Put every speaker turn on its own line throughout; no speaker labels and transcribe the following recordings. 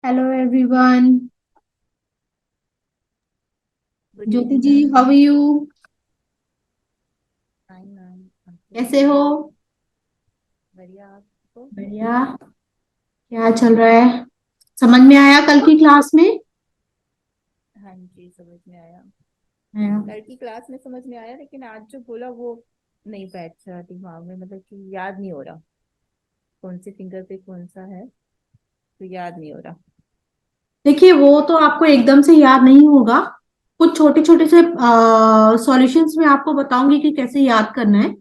Hello everyone.
Good
Jyoti
evening
ji,
ma'am.
How are you?
Fine ma'am, आप
कैसे
कैसे
हो?
हैं? बढ़िया, आपको?
बढ़िया। क्या चल रहा है? समझ में आया कल की क्लास में?
हाँ जी, समझ में आया।
हाँ।
कल की क्लास में समझ में आया, लेकिन आज जो बोला वो नहीं बैठ रहा दिमाग में, मतलब कि याद नहीं हो रहा कौन से फिंगर पे कौन सा है, तो याद नहीं हो रहा।
देखिए, वो तो आपको एकदम से याद नहीं होगा। कुछ छोटे छोटे से सॉल्यूशंस में आपको बताऊंगी कि कैसे याद करना है।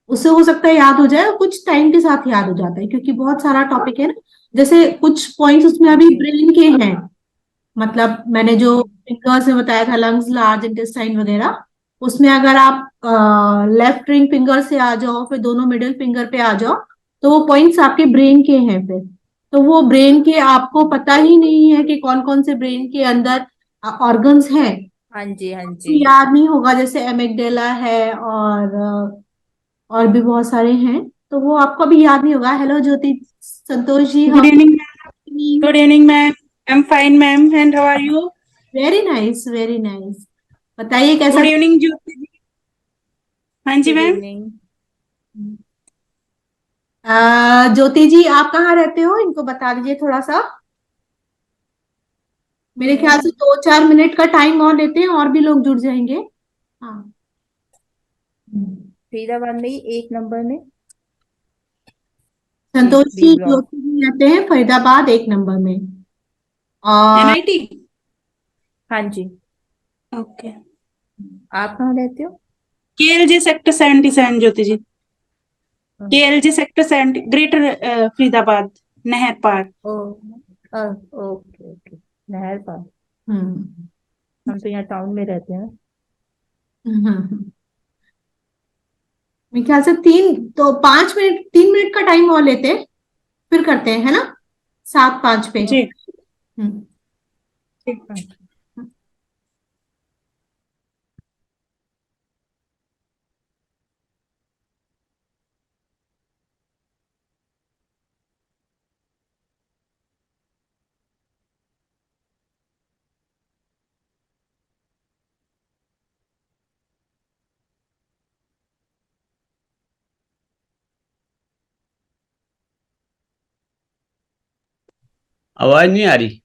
उससे हो सकता है याद हो जाए, और कुछ टाइम के साथ याद हो जाता है क्योंकि बहुत सारा टॉपिक है ना। जैसे कुछ पॉइंट्स उसमें
हाँ
अभी
जी।
ब्रेन के हैं। मतलब मैंने जो
हम्म।
फिंगर्स में बताया था, लंग्स, लार्ज इंटेस्टाइन वगैरह, उसमें अगर आप लेफ्ट रिंग फिंगर से आ जाओ, फिर दोनों मिडिल फिंगर पे आ जाओ, तो वो पॉइंट्स आपके ब्रेन के हैं फिर। तो वो ब्रेन के आपको पता ही नहीं है कि कौन कौन से ब्रेन के अंदर ऑर्गन्स हैं।
हाँ जी, हाँ जी।
याद नहीं होगा, जैसे एमिगडेला है और भी बहुत सारे हैं। तो वो आपको अभी याद नहीं होगा। Hello Jyoti, Santosh ji, how?
Good evening, ma'am. Good evening, ma'am. I'm fine, ma'am. And how are you?
Very nice, very nice. बताइए कैसा?
Good evening, Jyoti ji. हाँ जी
गुड
मैम।
इवनिंग।
ज्योति जी, आप कहाँ रहते हो? इनको बता दीजिए थोड़ा सा। मेरे ख्याल से
मैं
2-4 मिनट का टाइम और लेते हैं, और भी लोग जुड़ जाएंगे। हाँ।
फरीदाबाद में ही 1 नंबर में, बी
संतोष
बी
जी,
ब्लॉक।
ज्योति जी रहते हैं फरीदाबाद 1 नंबर में। और
NIT.
हाँ जी।
Okay.
आप कहाँ रहते हो?
KLJ Sector 77, Jyoti ji.
हाँ।
KLJ Sector 70, Greater Faridabad, Nehar Park.
ओ, ओके ओके। नहर पास।
हम्म।
हम तो यहाँ टाउन में रहते हैं।
मेरे ख्याल से 5 मिनट, 3 मिनट का टाइम और लेते हैं, फिर करते हैं, है ना? 7-5 पे।
जी।
हम्म।
ठीक।
हाँ।
आवाज नहीं आ रही।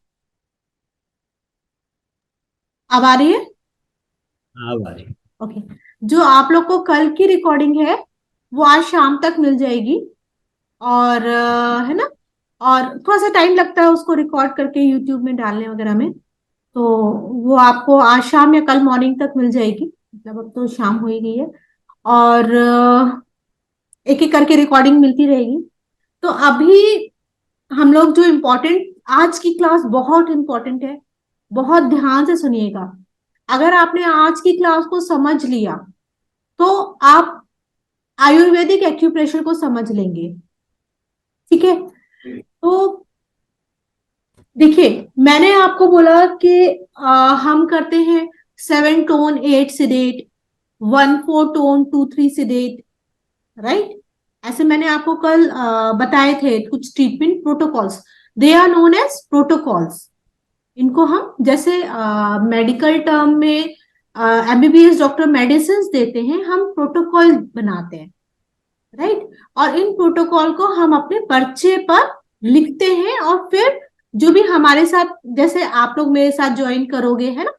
अब आ रही है?
हाँ, अब आ रही।
ओके। जो आप लोग को कल की रिकॉर्डिंग है, वो आज शाम तक मिल जाएगी। और है ना? और थोड़ा सा टाइम लगता है उसको रिकॉर्ड करके यूट्यूब में डालने वगैरह में। तो वो आपको आज शाम या कल मॉर्निंग तक मिल जाएगी। मतलब अब तो शाम हो ही गई है। और एक एक करके रिकॉर्डिंग मिलती रहेगी। तो अभी हम लोग जो इम्पोर्टेंट, आज की क्लास बहुत इंपॉर्टेंट है। बहुत ध्यान से सुनिएगा। अगर आपने आज की क्लास को समझ लिया, तो आप आयुर्वेदिक एक्यूप्रेशर को समझ लेंगे। ठीक है? तो देखिए, मैंने आपको बोला कि हम करते हैं 7 tone 8 sedate, 1 4 tone 2 3 sedate, right? ऐसे मैंने आपको कल बताए थे कुछ treatment protocols. They are known as protocols. इनको हम जैसे मेडिकल टर्म में एमबीबीएस डॉक्टर मेडिसिन देते हैं, हम प्रोटोकॉल बनाते हैं, राइट? और इन प्रोटोकॉल को हम अपने पर्चे पर लिखते हैं, और फिर जो भी हमारे साथ, जैसे आप लोग मेरे साथ ज्वाइन करोगे, है ना?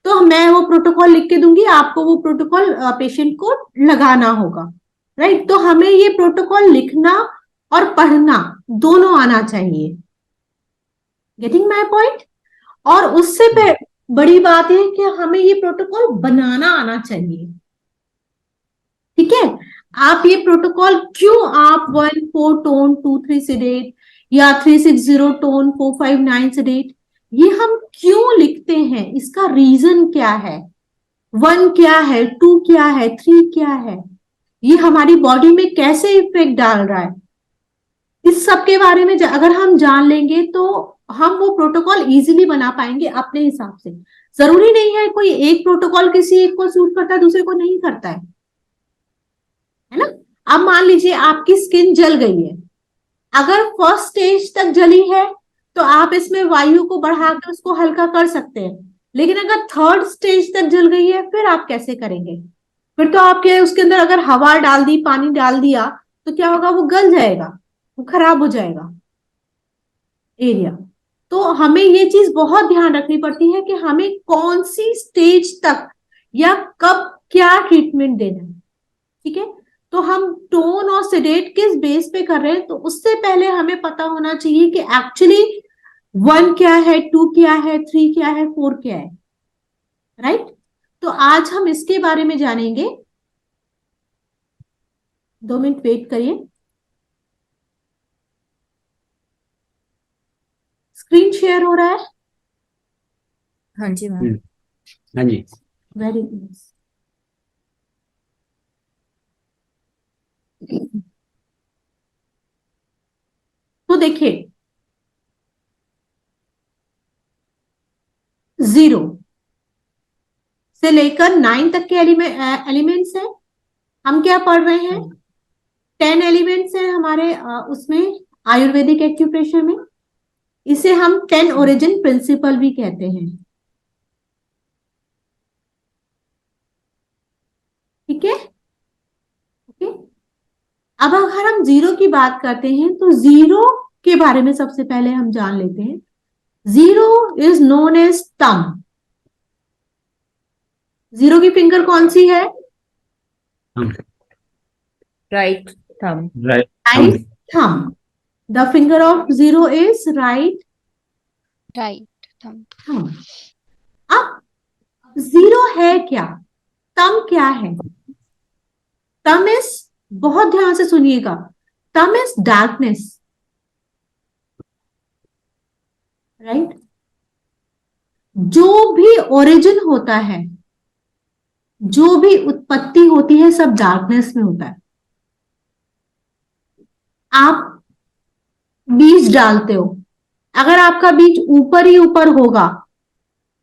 तो मैं वो प्रोटोकॉल लिख के दूंगी आपको। वो प्रोटोकॉल पेशेंट को लगाना होगा, राइट? तो हमें ये प्रोटोकॉल लिखना और पढ़ना दोनों आना चाहिए। Getting my point? और उससे बड़ी बात है कि हमें ये प्रोटोकॉल बनाना आना चाहिए। ठीक है? आप ये प्रोटोकॉल क्यों, आप 1 4 टोन 2 3 सिडेट या 3 6 0 टोन 4 5 9 सिडेट, ये हम क्यों लिखते हैं? इसका रीजन क्या है? 1 क्या है, 2 क्या है, 3 क्या है? ये हमारी बॉडी में कैसे इफेक्ट डाल रहा है? इस सब के बारे में अगर हम जान लेंगे, तो हम वो प्रोटोकॉल इजीली बना पाएंगे अपने हिसाब से। जरूरी नहीं है कोई एक प्रोटोकॉल किसी एक को सूट करता है, दूसरे को नहीं करता है ना? अब मान लीजिए आपकी स्किन जल गई है। अगर फर्स्ट स्टेज तक जली है, तो आप इसमें वायु को बढ़ा के उसको हल्का कर सकते हैं। लेकिन अगर थर्ड स्टेज तक जल गई है फिर आप कैसे करेंगे? फिर तो आपके उसके अंदर अगर हवा डाल दी, पानी डाल दिया, तो क्या होगा? वो गल जाएगा, वो खराब हो जाएगा एरिया। तो हमें ये चीज बहुत ध्यान रखनी पड़ती है कि हमें कौन सी स्टेज तक या कब क्या ट्रीटमेंट देना है। ठीक है, तो हम टोन और सेडेट किस बेस पे कर रहे हैं, तो उससे पहले हमें पता होना चाहिए कि एक्चुअली 1 क्या है, 2 क्या है, 3 क्या है, 4 क्या है। राइट? तो आज हम इसके बारे में जानेंगे। 2 मिनट वेट करिए। स्क्रीन शेयर हो रहा है?
हाँ जी मैम।
हाँ जी।
Very good. तो देखिए, 0 से लेकर 9 तक के एलिमेंट्स है। हम क्या पढ़ रहे हैं? 10 एलिमेंट्स है हमारे उसमें आयुर्वेदिक एक्यूप्रेशर में। इसे हम 10 ओरिजिन प्रिंसिपल भी कहते हैं। ठीक है, ओके। अब अगर हम 0 की बात करते हैं तो 0 के बारे में सबसे पहले हम जान लेते हैं। 0 इज नोन एज थंब। 0 की फिंगर कौन सी है?
Right thumb.
Right.
Right thumb. The finger of 0 is right
right thumb.
Thumb. अब 0 है क्या? थंब क्या है? थंब इज, बहुत ध्यान से सुनिएगा, थंब इज डार्कनेस। राइट? जो भी ओरिजिन होता है, जो भी उत्पत्ति होती है, सब डार्कनेस में होता है। आप बीज डालते हो, अगर आपका बीज ऊपर ही ऊपर होगा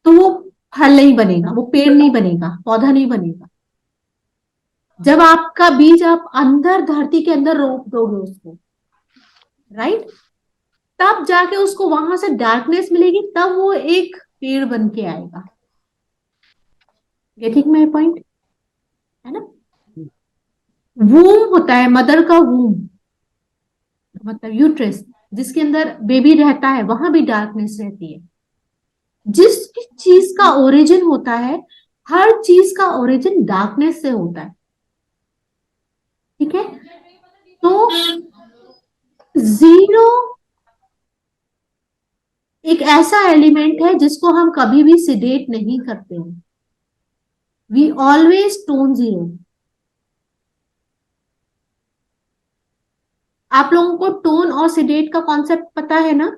तो वो फल नहीं बनेगा, वो पेड़ नहीं बनेगा, पौधा नहीं बनेगा। जब आपका बीज आप अंदर धरती के अंदर रोप दोगे उसको, राइट, तब जाके उसको वहां से डार्कनेस मिलेगी, तब वो एक पेड़ बन के आएगा। Getting my point? है ना? वूम होता है, मदर का वूम, मतलब यूट्रस, जिसके अंदर बेबी रहता है, वहां भी डार्कनेस रहती है। जिस चीज का ओरिजिन होता है, हर चीज का ओरिजिन डार्कनेस से होता है। ठीक है, तो 0 एक ऐसा एलिमेंट है जिसको हम कभी भी सिडेट नहीं करते हैं। We always tone 0। आप लोगों को टोन और सिडेट का कॉन्सेप्ट पता है ना?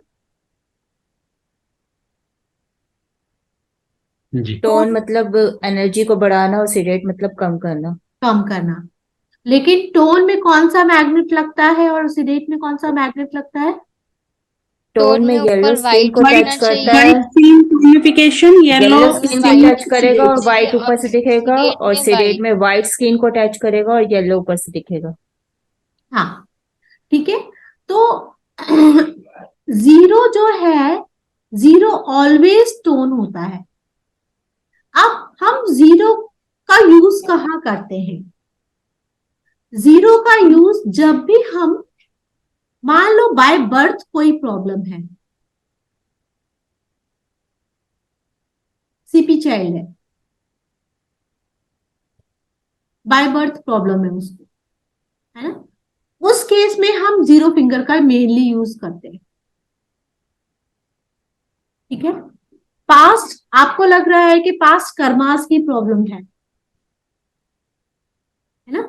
जी।
टोन मतलब एनर्जी को बढ़ाना और सीडेट मतलब कम करना।
कम करना। लेकिन टोन में कौन सा मैग्नेट लगता है और सिडेट में कौन सा मैग्नेट लगता है?
टोन में येलो
ऊपर
स्किन
white
को
White
टच
दिखना
करता
चाहिए।
है।
white scene tonification,
yellow
yellow
skin को
scene
टच करेगा और व्हाइट ऊपर से दिखेगा,
सीडेट
और
में
सीडेट
white।
में व्हाइट स्किन को टच करेगा और येलो ऊपर से दिखेगा।
हाँ, ठीक है। तो 0 जो है, 0 ऑलवेज टोन होता है। अब हम 0 का यूज कहाँ करते हैं? 0 का यूज जब भी हम, मान लो बाय बर्थ कोई प्रॉब्लम है, सीपी चाइल्ड है, बाय बर्थ प्रॉब्लम है उसको, है ना, उस केस में हम 0 फिंगर का मेनली यूज करते हैं। ठीक है, पास्ट, आपको लग रहा है कि पास्ट कर्मास की प्रॉब्लम है ना,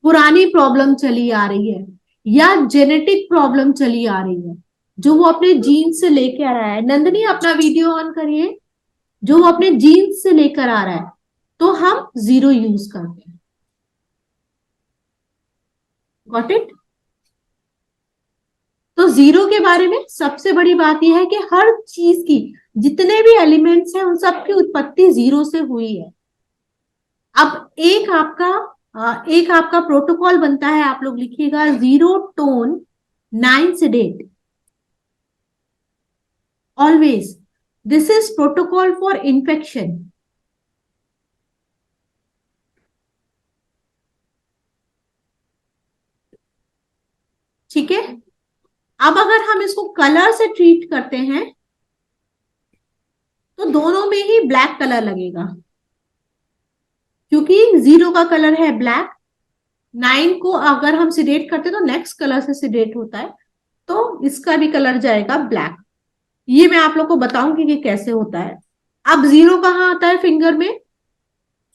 पुरानी प्रॉब्लम चली आ रही है, या जेनेटिक प्रॉब्लम चली आ रही है, जो वो अपने जीन से लेके आ रहा है। नंदनी अपना वीडियो ऑन करिए। जो वो अपने जीन से लेकर आ रहा है, तो हम 0 यूज करते हैं। Got it? तो 0 के बारे में सबसे बड़ी बात यह है कि हर चीज की, जितने भी एलिमेंट्स हैं, उन सबकी उत्पत्ति 0 से हुई है। अब एक आपका प्रोटोकॉल बनता है, आप लोग लिखिएगा 0 tone 9 सिडेट। Always. This is protocol for infection. ठीक है, अब अगर हम इसको कलर से ट्रीट करते हैं तो दोनों में ही ब्लैक कलर लगेगा, क्योंकि 0 का कलर है ब्लैक। 9 को अगर हम सिडेट करते हैं तो नेक्स्ट कलर से सिडेट होता है, तो इसका भी कलर जाएगा ब्लैक। ये मैं आप लोग को बताऊंगी कि कैसे होता है। अब 0 कहाँ आता है फिंगर में?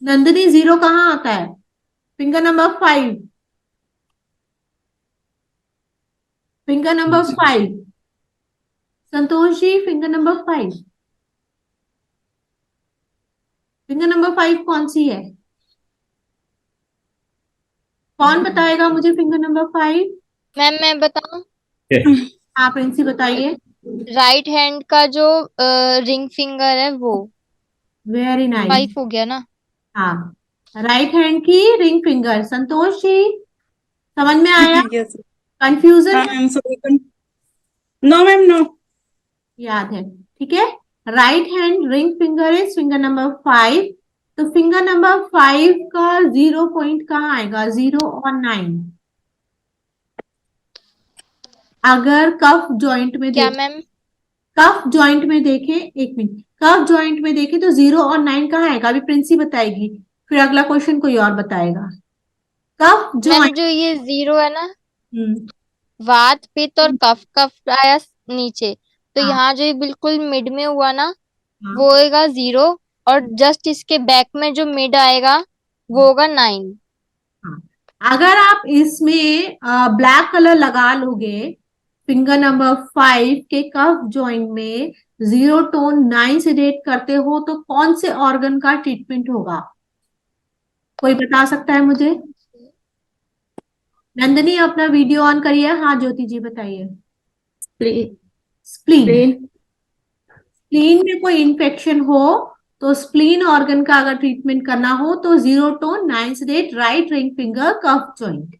नंदिनी 0 कहाँ आता है? Finger number 5, finger number 5। संतोष ji finger number 5, finger number 5 कौन सी है? कौन बताएगा मुझे फिंगर नंबर 5?
मैम मैं बताऊं?
हाँ प्रिंसी बताइए।
राइट हैंड का जो रिंग फिंगर है वो
वेरी नाइस।
5 हो गया ना?
हाँ, राइट हैंड की रिंग फिंगर। संतोष जी समझ में आया?
Yes.
कंफ्यूजन
हाँ ma'am, sorry. No ma'am, no.
याद है? ठीक है, right hand ring finger is finger number 5। तो फिंगर नंबर 5 का 0 पॉइंट कहाँ आएगा? 0 और 9। अगर कफ जॉइंट में
क्या
देखें,
मैम?
कफ जॉइंट में देखें, एक मिनट, कफ जॉइंट में देखें तो 0 और 9 कहाँ आएगा? अभी प्रिंसी बताएगी, फिर अगला क्वेश्चन कोई और बताएगा। कफ
मैम
जॉइंट।
जो ये 0 है ना,
हम्म,
वात पित्त और कफ, कफ आया नीचे, तो
हाँ
यहाँ जो ये बिल्कुल मिड में हुआ ना,
हाँ
वो होगा 0। और जस्ट इसके बैक में जो मिड आएगा वो होगा 9।
हाँ। अगर आप इसमें ब्लैक कलर लगा लोगे फिंगर नंबर 5 के कफ जॉइंट में, 0 टोन 9 से रेट करते हो, तो कौन से ऑर्गन का ट्रीटमेंट होगा? कोई बता सकता है मुझे? नंदिनी अपना वीडियो ऑन करिए। हाँ ज्योति जी बताइए। स्प्लीन। स्प्लीन में कोई इन्फेक्शन हो तो स्प्लीन ऑर्गन का अगर ट्रीटमेंट करना हो तो 0 टोन 9 से रेट राइट रिंग फिंगर कफ जॉइंट।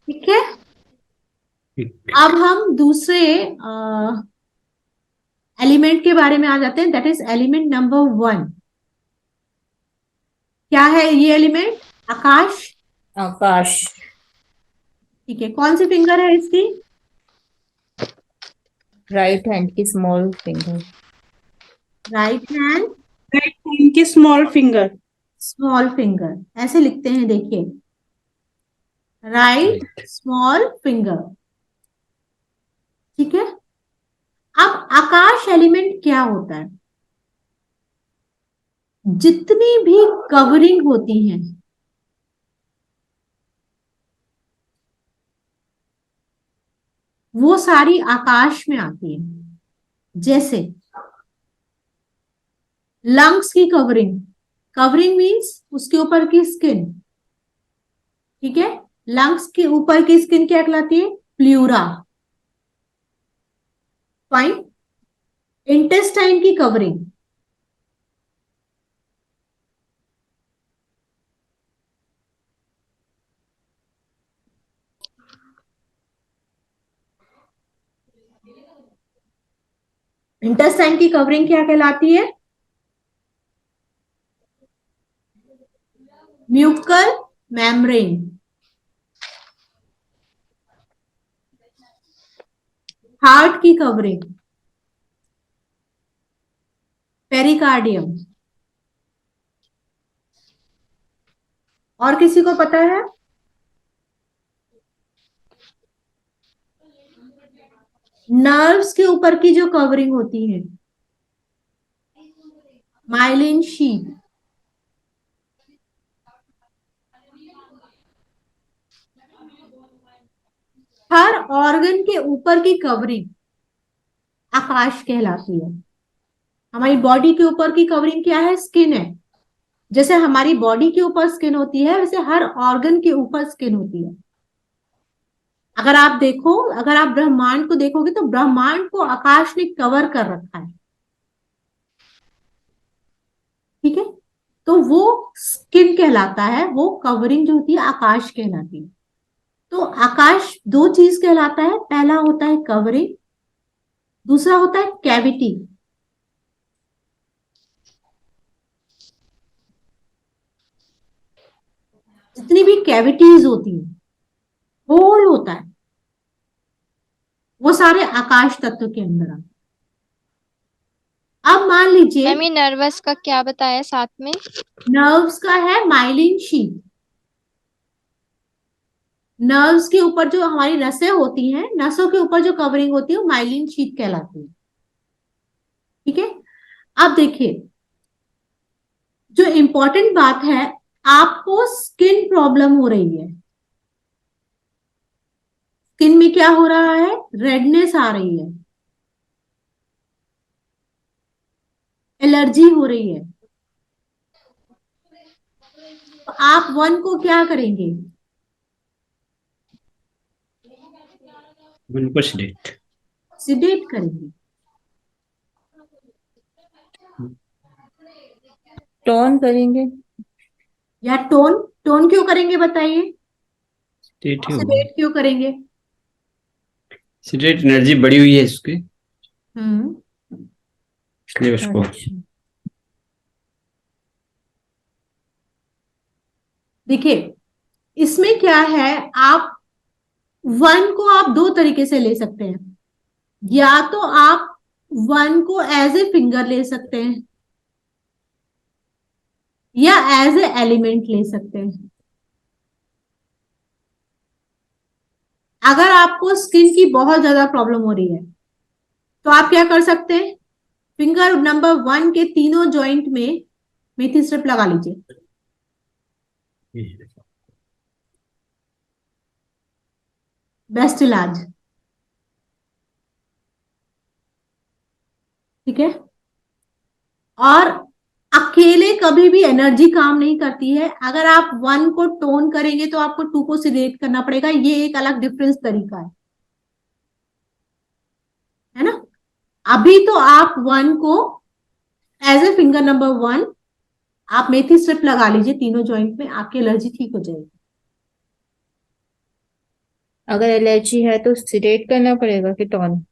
ठीक है, अब हम दूसरे एलिमेंट के बारे में आ जाते हैं, दैट इज एलिमेंट नंबर 1। क्या है ये एलिमेंट? आकाश।
आकाश।
ठीक है, कौन सी फिंगर है इसकी?
राइट हैंड की small finger.
Right hand
right hand की स्मॉल फिंगर।
स्मॉल फिंगर, ऐसे लिखते हैं देखिए, राइट स्मॉल फिंगर। ठीक है, अब आकाश एलिमेंट क्या होता है? जितनी भी कवरिंग होती हैं, वो सारी आकाश में आती है। जैसे लंग्स की कवरिंग, कवरिंग मीन्स उसके ऊपर की स्किन। ठीक है, लंग्स के ऊपर की स्किन क्या कहलाती है? प्लूरा। फाइन। इंटेस्टाइन की कवरिंग, इंटेस्टाइन की कवरिंग क्या कहलाती है? म्यूकल मेम्ब्रेन। हार्ट की कवरिंग पेरिकार्डियम। और किसी को पता है? नर्व्स के ऊपर की जो कवरिंग होती है, माइलिन शीथ। हर ऑर्गन के ऊपर की कवरिंग आकाश कहलाती है। हमारी बॉडी के ऊपर की कवरिंग क्या है? स्किन है। जैसे हमारी बॉडी के ऊपर स्किन होती है, वैसे हर ऑर्गन के ऊपर स्किन होती है। अगर आप देखो, अगर आप ब्रह्मांड को देखोगे तो ब्रह्मांड को आकाश ने कवर कर रखा है। ठीक है, तो वो स्किन कहलाता है, वो कवरिंग जो होती है आकाश कहलाती है। तो आकाश दो चीज कहलाता है, पहला होता है कवरिंग, दूसरा होता है कैविटी। जितनी भी कैविटीज होती है, होल होता है, वो सारे आकाश तत्व के अंदर आते हैं। अब मान लीजिए
मैम ये नर्वस का क्या बताया साथ में?
नर्व्स का है माइलिन शीथ। नर्व्स के ऊपर जो हमारी नसें होती हैं, नसों के ऊपर जो कवरिंग होती है वो माइलिन शीथ कहलाती है। ठीक है, अब देखिए जो इंपॉर्टेंट बात है, आपको स्किन प्रॉब्लम हो रही है। स्किन में क्या हो रहा है? रेडनेस आ रही है, एलर्जी हो रही है। तो आप वन को क्या करेंगे?
उनको सिलेक्ट।
सिडेट करेंगे।
टोन करेंगे।
या टोन? टोन क्यों करेंगे बताइए?
सिलेक्ट
और
ही होगा।
सिडेट क्यों करेंगे?
सिलेक्ट एनर्जी बढ़ी हुई है इसकी,
हम्म
इसलिए उसको।
अच्छा।
देखिए इसमें क्या है, आप वन को आप दो तरीके से ले सकते हैं। या तो आप वन को एज ए फिंगर ले सकते हैं, या एज ए एलिमेंट ले सकते हैं। अगर आपको स्किन की बहुत ज्यादा प्रॉब्लम हो रही है तो आप क्या कर सकते हैं? फिंगर नंबर वन के तीनों जॉइंट में मेथी स्ट्रिप लगा लीजिए। बेस्ट इलाज। ठीक है, और अकेले कभी भी एनर्जी काम नहीं करती है। अगर आप वन को टोन करेंगे तो आपको टू को सिलेक्ट करना पड़ेगा, ये एक अलग डिफरेंस तरीका है ना। अभी तो आप वन को as a finger number one आप मेथी स्ट्रिप लगा लीजिए तीनों जॉइंट में, आपकी एलर्जी ठीक हो जाएगी।
अगर एलर्जी है तो सिडेट करना पड़ेगा कि टोन?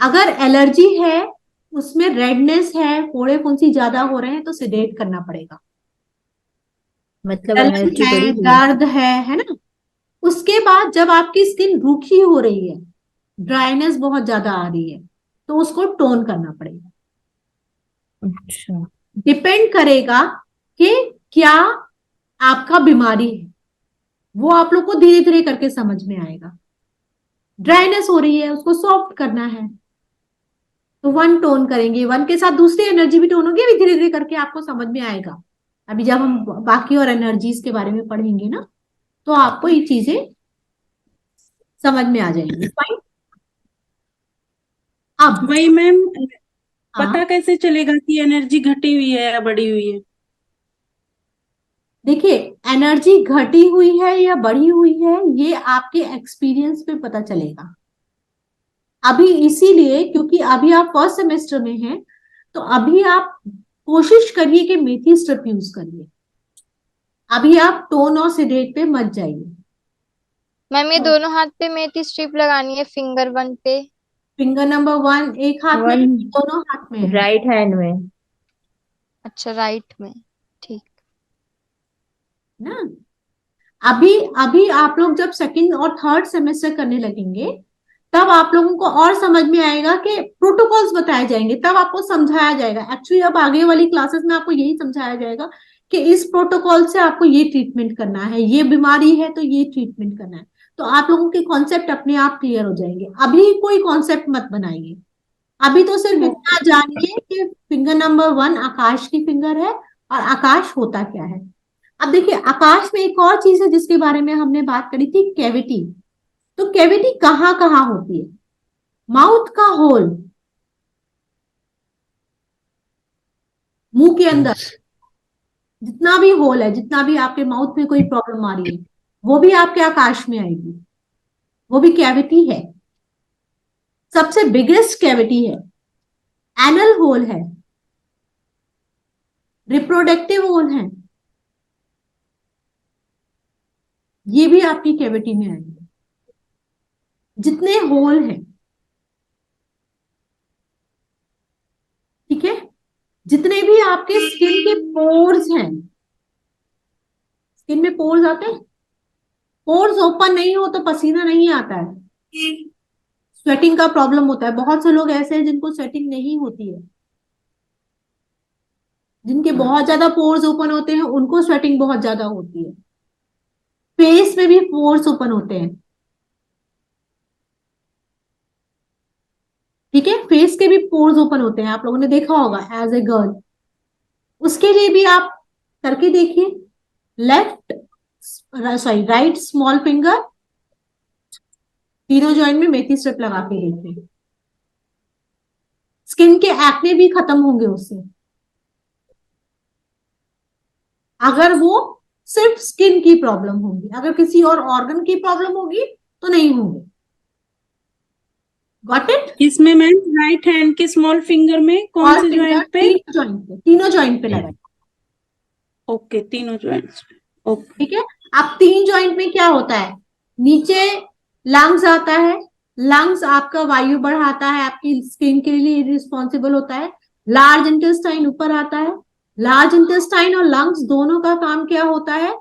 अगर एलर्जी है, उसमें रेडनेस है, फोड़े फुंसी ज्यादा हो रहे हैं तो सिडेट करना पड़ेगा।
मतलब
जलन
एनर्जी
है,
बढ़ी हुई है।
दर्द है ना। उसके बाद जब आपकी स्किन रूखी हो रही है, ड्राइनेस बहुत ज्यादा आ रही है, तो उसको टोन करना पड़ेगा।
अच्छा।
डिपेंड करेगा कि क्या आपका बीमारी है, वो आप लोग को धीरे धीरे करके समझ में आएगा। ड्राइनेस हो रही है, उसको सॉफ्ट करना है तो वन टोन करेंगे, वन के साथ दूसरी एनर्जी भी टोन होगी, अभी धीरे धीरे करके आपको समझ में आएगा। अभी जब हम बाकी और एनर्जीज के बारे में पढ़ेंगे ना, तो आपको ये चीजें समझ में आ जाएंगी। फाइन। अब
वही मैम,
हाँ,
पता कैसे चलेगा कि एनर्जी घटी हुई है या बढ़ी हुई है?
देखिए एनर्जी घटी हुई है या बढ़ी हुई है, ये आपके एक्सपीरियंस पे पता चलेगा। अभी इसीलिए क्योंकि अभी आप फर्स्ट सेमेस्टर में हैं, तो अभी आप कोशिश करिए कि मेथी स्ट्रिप यूज करिए। अभी आप टोन और सिडेट पे मत जाइए।
मैम ये दोनों हाथ पे मेथी स्ट्रिप लगानी है, फिंगर वन पे?
फिंगर नंबर वन एक हाथ में है,
वन
दोनों हाथ में है
राइट हैंड में।
अच्छा, राइट में। ठीक।
ना। अभी अभी आप लोग जब सेकंड और थर्ड सेमेस्टर करने लगेंगे, तब आप लोगों को और समझ में आएगा कि प्रोटोकॉल्स बताए जाएंगे, तब आपको समझाया जाएगा। एक्चुअली अब आगे वाली क्लासेस में आपको यही समझाया जाएगा कि इस प्रोटोकॉल से आपको ये ट्रीटमेंट करना है, ये बीमारी है तो ये ट्रीटमेंट करना है। तो आप लोगों के कॉन्सेप्ट अपने आप क्लियर हो जाएंगे। अभी कोई कॉन्सेप्ट मत बनाइए। अभी तो सिर्फ इतना जानिए कि फिंगर नंबर वन आकाश की फिंगर है और आकाश होता क्या है। अब देखिए आकाश में एक और चीज है जिसके बारे में हमने बात करी थी, कैविटी। तो कैविटी कहाँ कहाँ होती है? माउथ का होल, मुंह के अंदर जितना भी होल है, जितना भी आपके माउथ में कोई प्रॉब्लम आ रही है, वो भी आपके आकाश में आएगी, वो भी कैविटी है। सबसे बिगेस्ट कैविटी है, एनल होल है, रिप्रोडक्टिव होल है, ये भी आपकी कैविटी में आएंगे। जितने होल हैं आपके स्किन के पोर्स हैं, स्किन में पोर्स आते हैं, पोर्स ओपन नहीं हो तो पसीना नहीं आता है, स्वेटिंग का प्रॉब्लम होता है। बहुत से लोग ऐसे हैं जिनको स्वेटिंग नहीं होती है, जिनके बहुत ज्यादा पोर्स ओपन होते हैं उनको स्वेटिंग बहुत ज्यादा होती है। फेस में भी पोर्स ओपन होते हैं, ठीक है, फेस के भी पोर्स ओपन होते हैं, आप लोगों ने देखा होगा एज ए गर्ल। उसके लिए भी आप करके देखिए, left sorry right small finger तीनों जॉइंट में मेथी स्ट्रिप लगा के देखिए, स्किन के एक्ने भी खत्म होंगे उससे, अगर वो सिर्फ स्किन की प्रॉब्लम होगी। अगर किसी और ऑर्गन की प्रॉब्लम होगी तो नहीं होगी। Got it?
किसमें मैम? राइट हैंड के स्मॉल फिंगर में कौन
और
से जॉइंट पे?
तीनों जॉइंट पे लगाए,
ओके, तीनों जॉइंट्स पे। ओके,
ठीक है। अब 3 जॉइंट में क्या होता है, नीचे लंग्स आता है, लंग्स आपका वायु बढ़ाता है, आपकी स्किन के लिए रिस्पॉन्सिबल होता है। लार्ज इंटेस्टाइन ऊपर आता है, लार्ज इंटेस्टाइन और लंग्स दोनों का काम क्या होता है,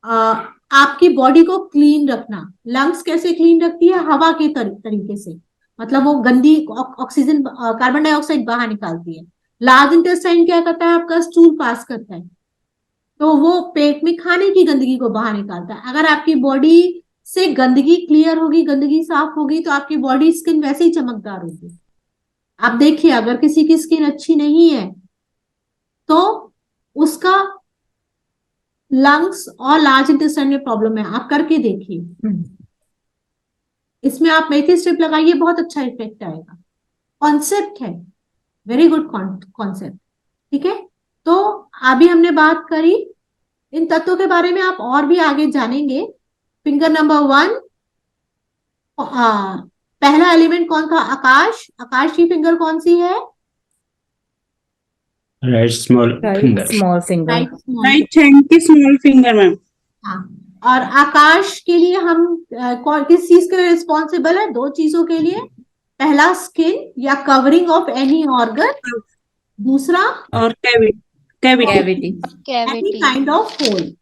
आपकी बॉडी को क्लीन रखना। लंग्स कैसे क्लीन रखती है, हवा के तरीके से, मतलब वो गंदी ऑक्सीजन कार्बन डाइऑक्साइड बाहर निकालती है। लार्ज इंटेस्टाइन क्या करता है, आपका स्टूल पास करता है, तो वो पेट में खाने की गंदगी को बाहर निकालता है। अगर आपकी बॉडी से गंदगी क्लियर होगी, गंदगी साफ होगी, तो आपकी बॉडी स्किन वैसे ही चमकदार होगी। आप देखिए, अगर किसी की स्किन अच्छी नहीं है तो उसका लंग्स और लार्ज इंटेस्टाइन में प्रॉब्लम है, आप करके देखिए। इसमें आप मेथी स्ट्रिप लगाइए, बहुत अच्छा इफेक्ट आएगा। कॉन्सेप्ट है, वेरी गुड कॉन्सेप्ट, ठीक है। तो अभी हमने बात करी इन तत्वों के बारे में, आप और भी आगे जानेंगे। फिंगर नंबर 1, पहला एलिमेंट कौन था, आकाश। आकाश की फिंगर कौन सी है,
right small
right
finger.
Small finger.
Right small.
Right hand की स्मॉल फिंगर मैम।
हाँ, और आकाश के लिए हम किस चीज के लिए रिस्पॉन्सिबल है, 2 चीजों के लिए। पहला स्किन या कवरिंग ऑफ एनी ऑर्गन, दूसरा
और cavity.
Cavity.
Any
cavity.
Kind of hole,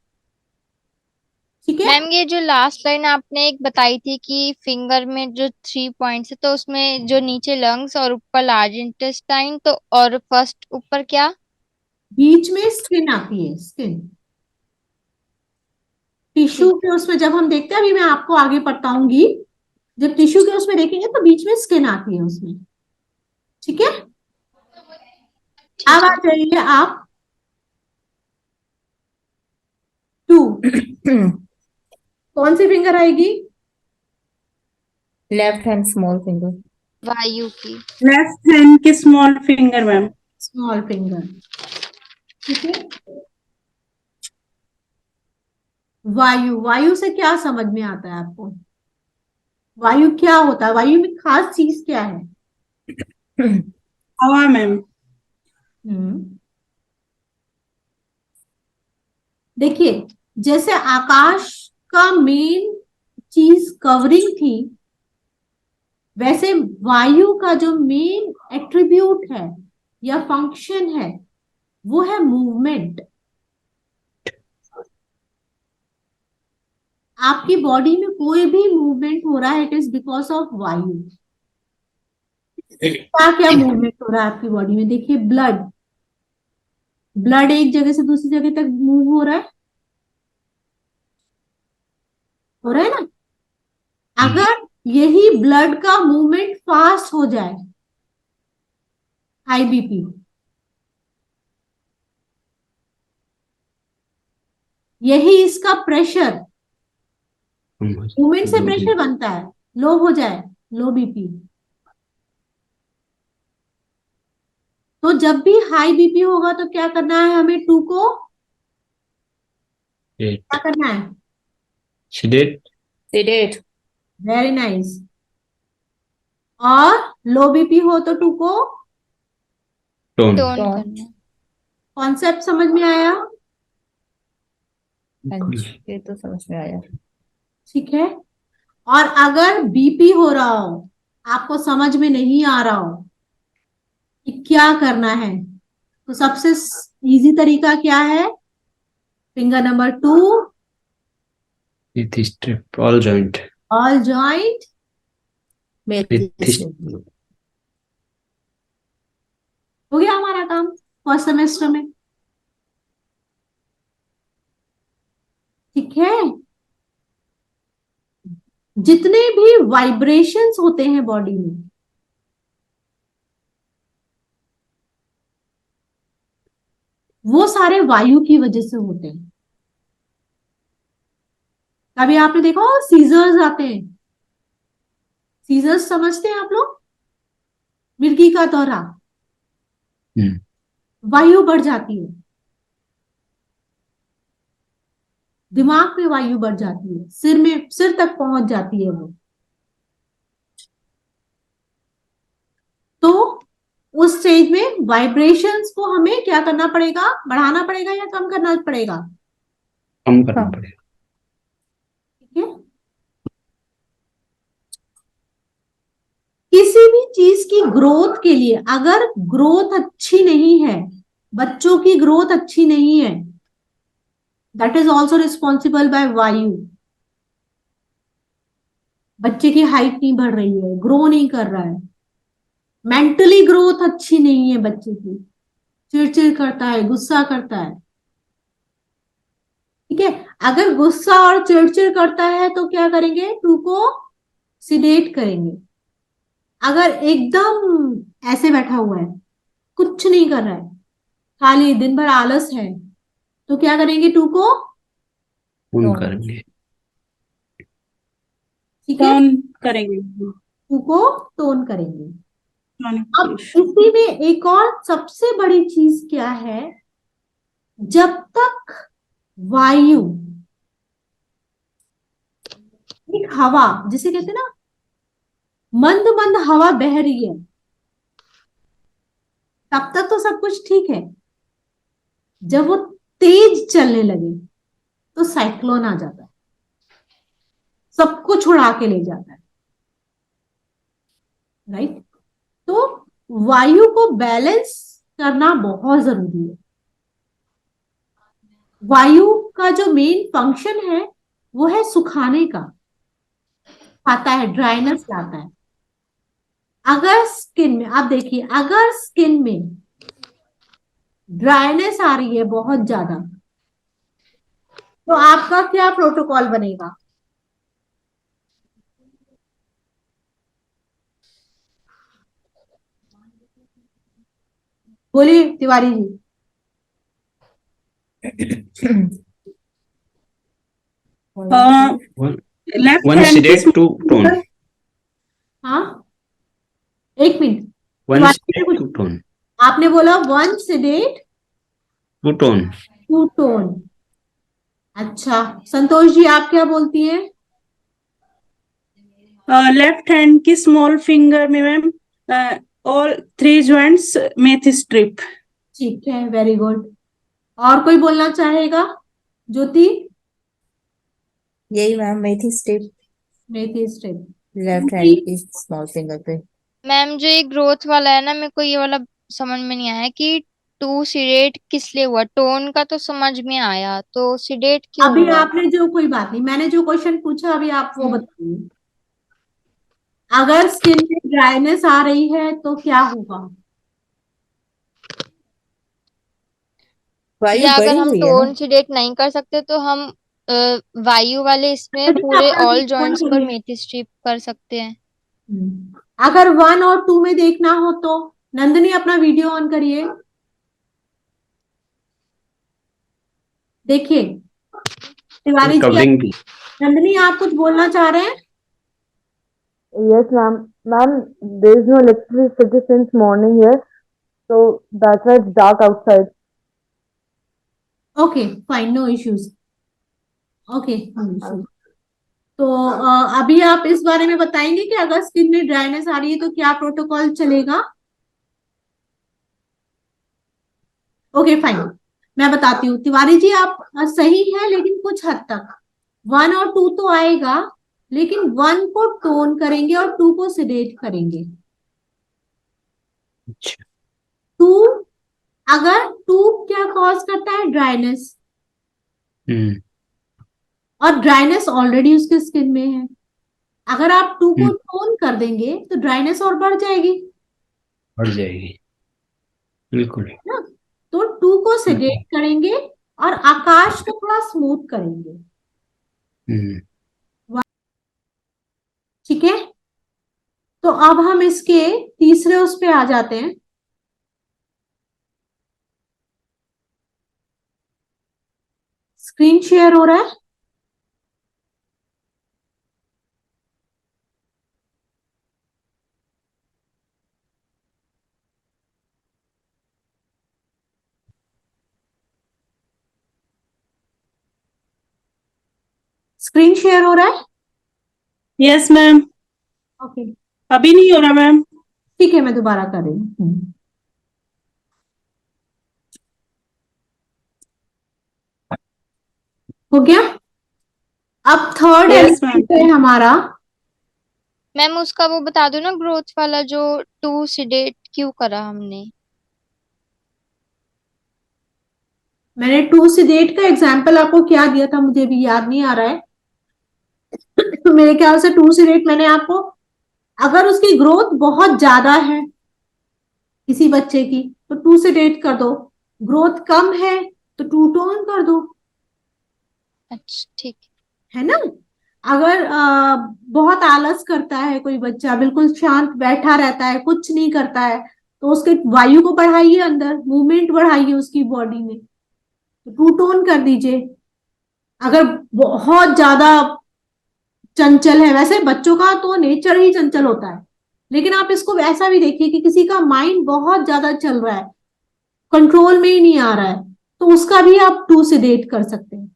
ठीक है।
मैम ये जो लास्ट लाइन आपने एक बताई थी कि फिंगर में जो 3 पॉइंट्स है, तो उसमें जो नीचे लंग्स और ऊपर लार्ज इंटेस्टाइन, तो और फर्स्ट ऊपर क्या?
बीच में स्किन आती है, स्किन टिश्यू के उसमें जब हम देखते हैं, अभी मैं आपको आगे बताऊंगी, जब टिश्यू के उसमें देखेंगे तो बीच में स्किन आती है उसमें, ठीक है। अब आ जाइए आप 2, कौन सी फिंगर आएगी,
लेफ्ट हैंड स्मॉल फिंगर।
वायु की।
लेफ्ट हैंड की small finger ma'am.
Small finger, ठीक है। वायु, वायु से क्या समझ में आता है आपको, वायु क्या होता है, वायु में खास चीज क्या है।
हवा मैम।
देखिए, जैसे आकाश का मेन चीज कवरिंग थी, वैसे वायु का जो मेन एट्रीब्यूट है या फंक्शन है वो है मूवमेंट। आपकी बॉडी में कोई भी मूवमेंट हो रहा है, इट इज बिकॉज ऑफ वायु। क्या क्या मूवमेंट हो रहा है आपकी बॉडी में, देखिए ब्लड, ब्लड एक जगह से दूसरी जगह तक मूव हो रहा है ना। अगर यही ब्लड का मूवमेंट फास्ट हो जाए, हाई बीपी, यही इसका प्रेशर, मूवमेंट से प्रेशर बनता है, लो हो जाए, लो बीपी, तो जब भी हाई बीपी होगा तो क्या करना है हमें, 2 को क्या करना है,
सेडेट।
सेडेट।
Very nice. और लो बीपी हो तो 2 को
टोन।
Tone
tone.
करना।
कॉन्सेप्ट समझ में आया,
ये तो समझ में आया।
ठीक है। और अगर बीपी हो रहा हो, आपको समझ में नहीं आ रहा हो कि क्या करना है, तो सबसे इजी तरीका क्या है? Finger number 2,
With strip all joint.
All joint,
With
हो गया हमारा काम फर्स्ट सेमेस्टर में। ठीक है, जितने भी वाइब्रेशंस होते हैं बॉडी में, वो सारे वायु की वजह से होते हैं। कभी आपने देखा हो सीजर्स आते हैं, सीजर्स समझते हैं आप लोग? मिर्गी का दौरा, वायु बढ़ जाती है, दिमाग में वायु बढ़ जाती है, सिर तक पहुंच जाती है वो। तो उस स्टेज में वाइब्रेशंस को हमें क्या करना पड़ेगा? बढ़ाना पड़ेगा या कम करना पड़ेगा?
कम करना पड़ेगा।
ठीक है, किसी भी चीज की ग्रोथ के लिए अगर ग्रोथ अच्छी नहीं है, बच्चों की ग्रोथ अच्छी नहीं है, that is also responsible by vayu. बच्चे की हाइट नहीं बढ़ रही है, ग्रो नहीं कर रहा है, मेंटली ग्रोथ अच्छी नहीं है बच्चे की, चिड़चिड़ करता है, गुस्सा करता है। ठीक है, अगर गुस्सा और चिड़चिड़ करता है तो क्या करेंगे? 2 को सिडेट करेंगे। अगर एकदम ऐसे बैठा हुआ है, कुछ नहीं कर रहा है, खाली दिन भर आलस है, तो क्या करेंगे? 2 को
टोन करेंगे।
ठीक है,
टोन करेंगे।
2 को टोन करेंगे। अब
टोनिफिकेशन।
इसी में एक और सबसे बड़ी चीज क्या है? जब तक वायु, एक हवा जिसे कहते हैं ना, मंद मंद हवा बह रही है, तब तक तो सब कुछ ठीक है। जब वो तेज चलने लगे तो साइक्लोन आ जाता है, सब कुछ उड़ा के ले जाता है। राइट? तो वायु को बैलेंस करना बहुत जरूरी है। वायु का जो मेन फंक्शन है वो है सुखाने का, आता है, ड्राइनेस लाता है। अगर स्किन में, आप देखिए, अगर स्किन में ड्राइनेस आ रही है बहुत ज्यादा, तो आपका क्या प्रोटोकॉल बनेगा? बोलिए Tiwari ji.
Left
One
hand की
sedate, 2 tone.
हाँ, एक minute.
One
Tiwari ji,
sedate, 2 tone.
आपने बोला 1 सिडेट
2 tone.
2 टोन। अच्छा, संतोष जी आप क्या बोलती हैं?
लेफ्ट हैंड की स्मॉल फिंगर में मैम ऑल 3 जॉइंट्स मेथी स्ट्रिप।
ठीक है, वेरी गुड। और कोई बोलना चाहेगा? ज्योति?
यही मैम, मेथी स्टेप
मेथी स्ट्रिप।
लेफ्ट हैंड की स्मॉल फिंगर पे।
मैम जो ये ग्रोथ वाला है ना, मेरे को ये वाला समझ में नहीं आया कि 2 सिडेट किस लिए हुआ। टोन का तो समझ में आया, तो सिडेट क्यों
अभी
हुआ?
आपने जो, कोई बात नहीं, मैंने जो क्वेश्चन पूछा अभी आप वो
हम्म।
बताइए। अगर स्किन में ड्राइनेस आ रही है तो क्या होगा?
वायु
या अगर
बढ़ी
हम
हुई है ना।
टोन सिडेट नहीं कर सकते तो हम वायु वाले इसमें
अभी
पूरे
अपना
ऑल
वीडियो ऑन
जॉइंट्स पर
करिए।
मेथी स्ट्रिप कर सकते हैं।
अगर 1 और 2 में देखना हो तो नंदिनी अपना वीडियो ऑन करिए। देखिए तिवारी जी,
Covering भी।
नंदिनी आप कुछ बोलना चाह रहे हैं?
Yes, ma'am. Ma'am, there is no electricity since morning here, so that's why it's dark outside.
Okay fine, no issues. Okay, no issues. तो अभी आप इस बारे में बताएंगे कि अगर स्किन में ड्राइनेस आ रही है तो क्या प्रोटोकॉल चलेगा? ओके फाइन, मैं बताती हूँ। तिवारी जी आप सही है, लेकिन कुछ हद तक 1 और 2 तो आएगा, लेकिन 1 को टोन करेंगे और 2 को सिडेट करेंगे।
अच्छा।
2 अगर 2 क्या कॉज करता है? ड्राइनेस,
हम्म
और ड्राइनेस ऑलरेडी उसके स्किन में है। अगर आप 2 को टोन कर देंगे तो ड्राइनेस और बढ़ जाएगी,
बढ़ जाएगी, बिल्कुल।
है ना। तो 2 को सेडेट करेंगे और आकाश को थोड़ा स्मूथ करेंगे,
हम्म
ठीक है। तो अब हम इसके तीसरे उस पे आ जाते हैं। स्क्रीन शेयर हो रहा है? स्क्रीन शेयर हो रहा है?
यस मैम,
ओके,
अभी नहीं हो रहा मैम।
ठीक है, मैं दोबारा कर रही हूँ। हो गया। अब थर्ड
यस मैम।
एलिमेंट है हमारा।
मैम उसका वो बता दो ना, ग्रोथ वाला जो 2 सीडेट क्यों करा हमने?
मैंने 2 से डेट का एग्जाम्पल आपको क्या दिया था मुझे भी याद नहीं आ रहा है। तो मेरे ख्याल से 2 से डेट मैंने आपको, अगर उसकी ग्रोथ बहुत ज्यादा है किसी बच्चे की तो 2 से डेट कर दो, ग्रोथ कम है तो 2 टोन कर दो,
अच्छा ठीक
है ना। अगर बहुत आलस करता है कोई बच्चा, बिल्कुल शांत बैठा रहता है, कुछ नहीं करता है, तो उसके वायु को बढ़ाइए, अंदर मूवमेंट बढ़ाइए उसकी बॉडी में, तो 2 टोन कर दीजिए। अगर बहुत ज्यादा चंचल है, वैसे बच्चों का तो नेचर ही चंचल होता है, लेकिन आप इसको ऐसा भी देखिए कि किसी का माइंड बहुत ज्यादा चल रहा है, कंट्रोल में ही नहीं आ रहा है, तो उसका भी आप 2 से डेट कर सकते हैं।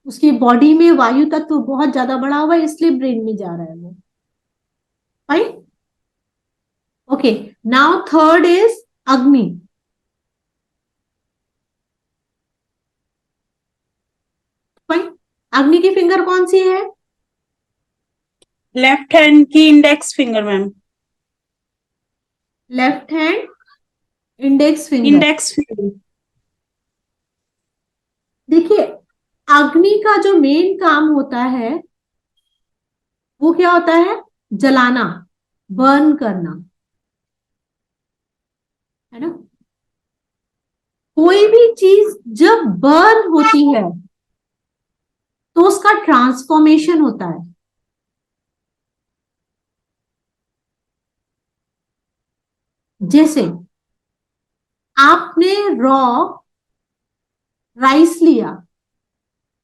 उसकी बॉडी में वायु तत्व बहुत ज्यादा बढ़ा हुआ है, इसलिए ब्रेन में जा रहा है वो। Fine, okay. Now third is अग्नि। फाइन, अग्नि की फिंगर कौन सी है?
लेफ्ट हैंड की index finger ma'am.
Left hand index finger.
Index finger.
देखिए, अग्नि का जो मेन काम होता है वो क्या होता है? जलाना, बर्न करना, है ना। कोई भी चीज जब बर्न होती है तो उसका ट्रांसफॉर्मेशन होता है। जैसे आपने रॉ राइस लिया,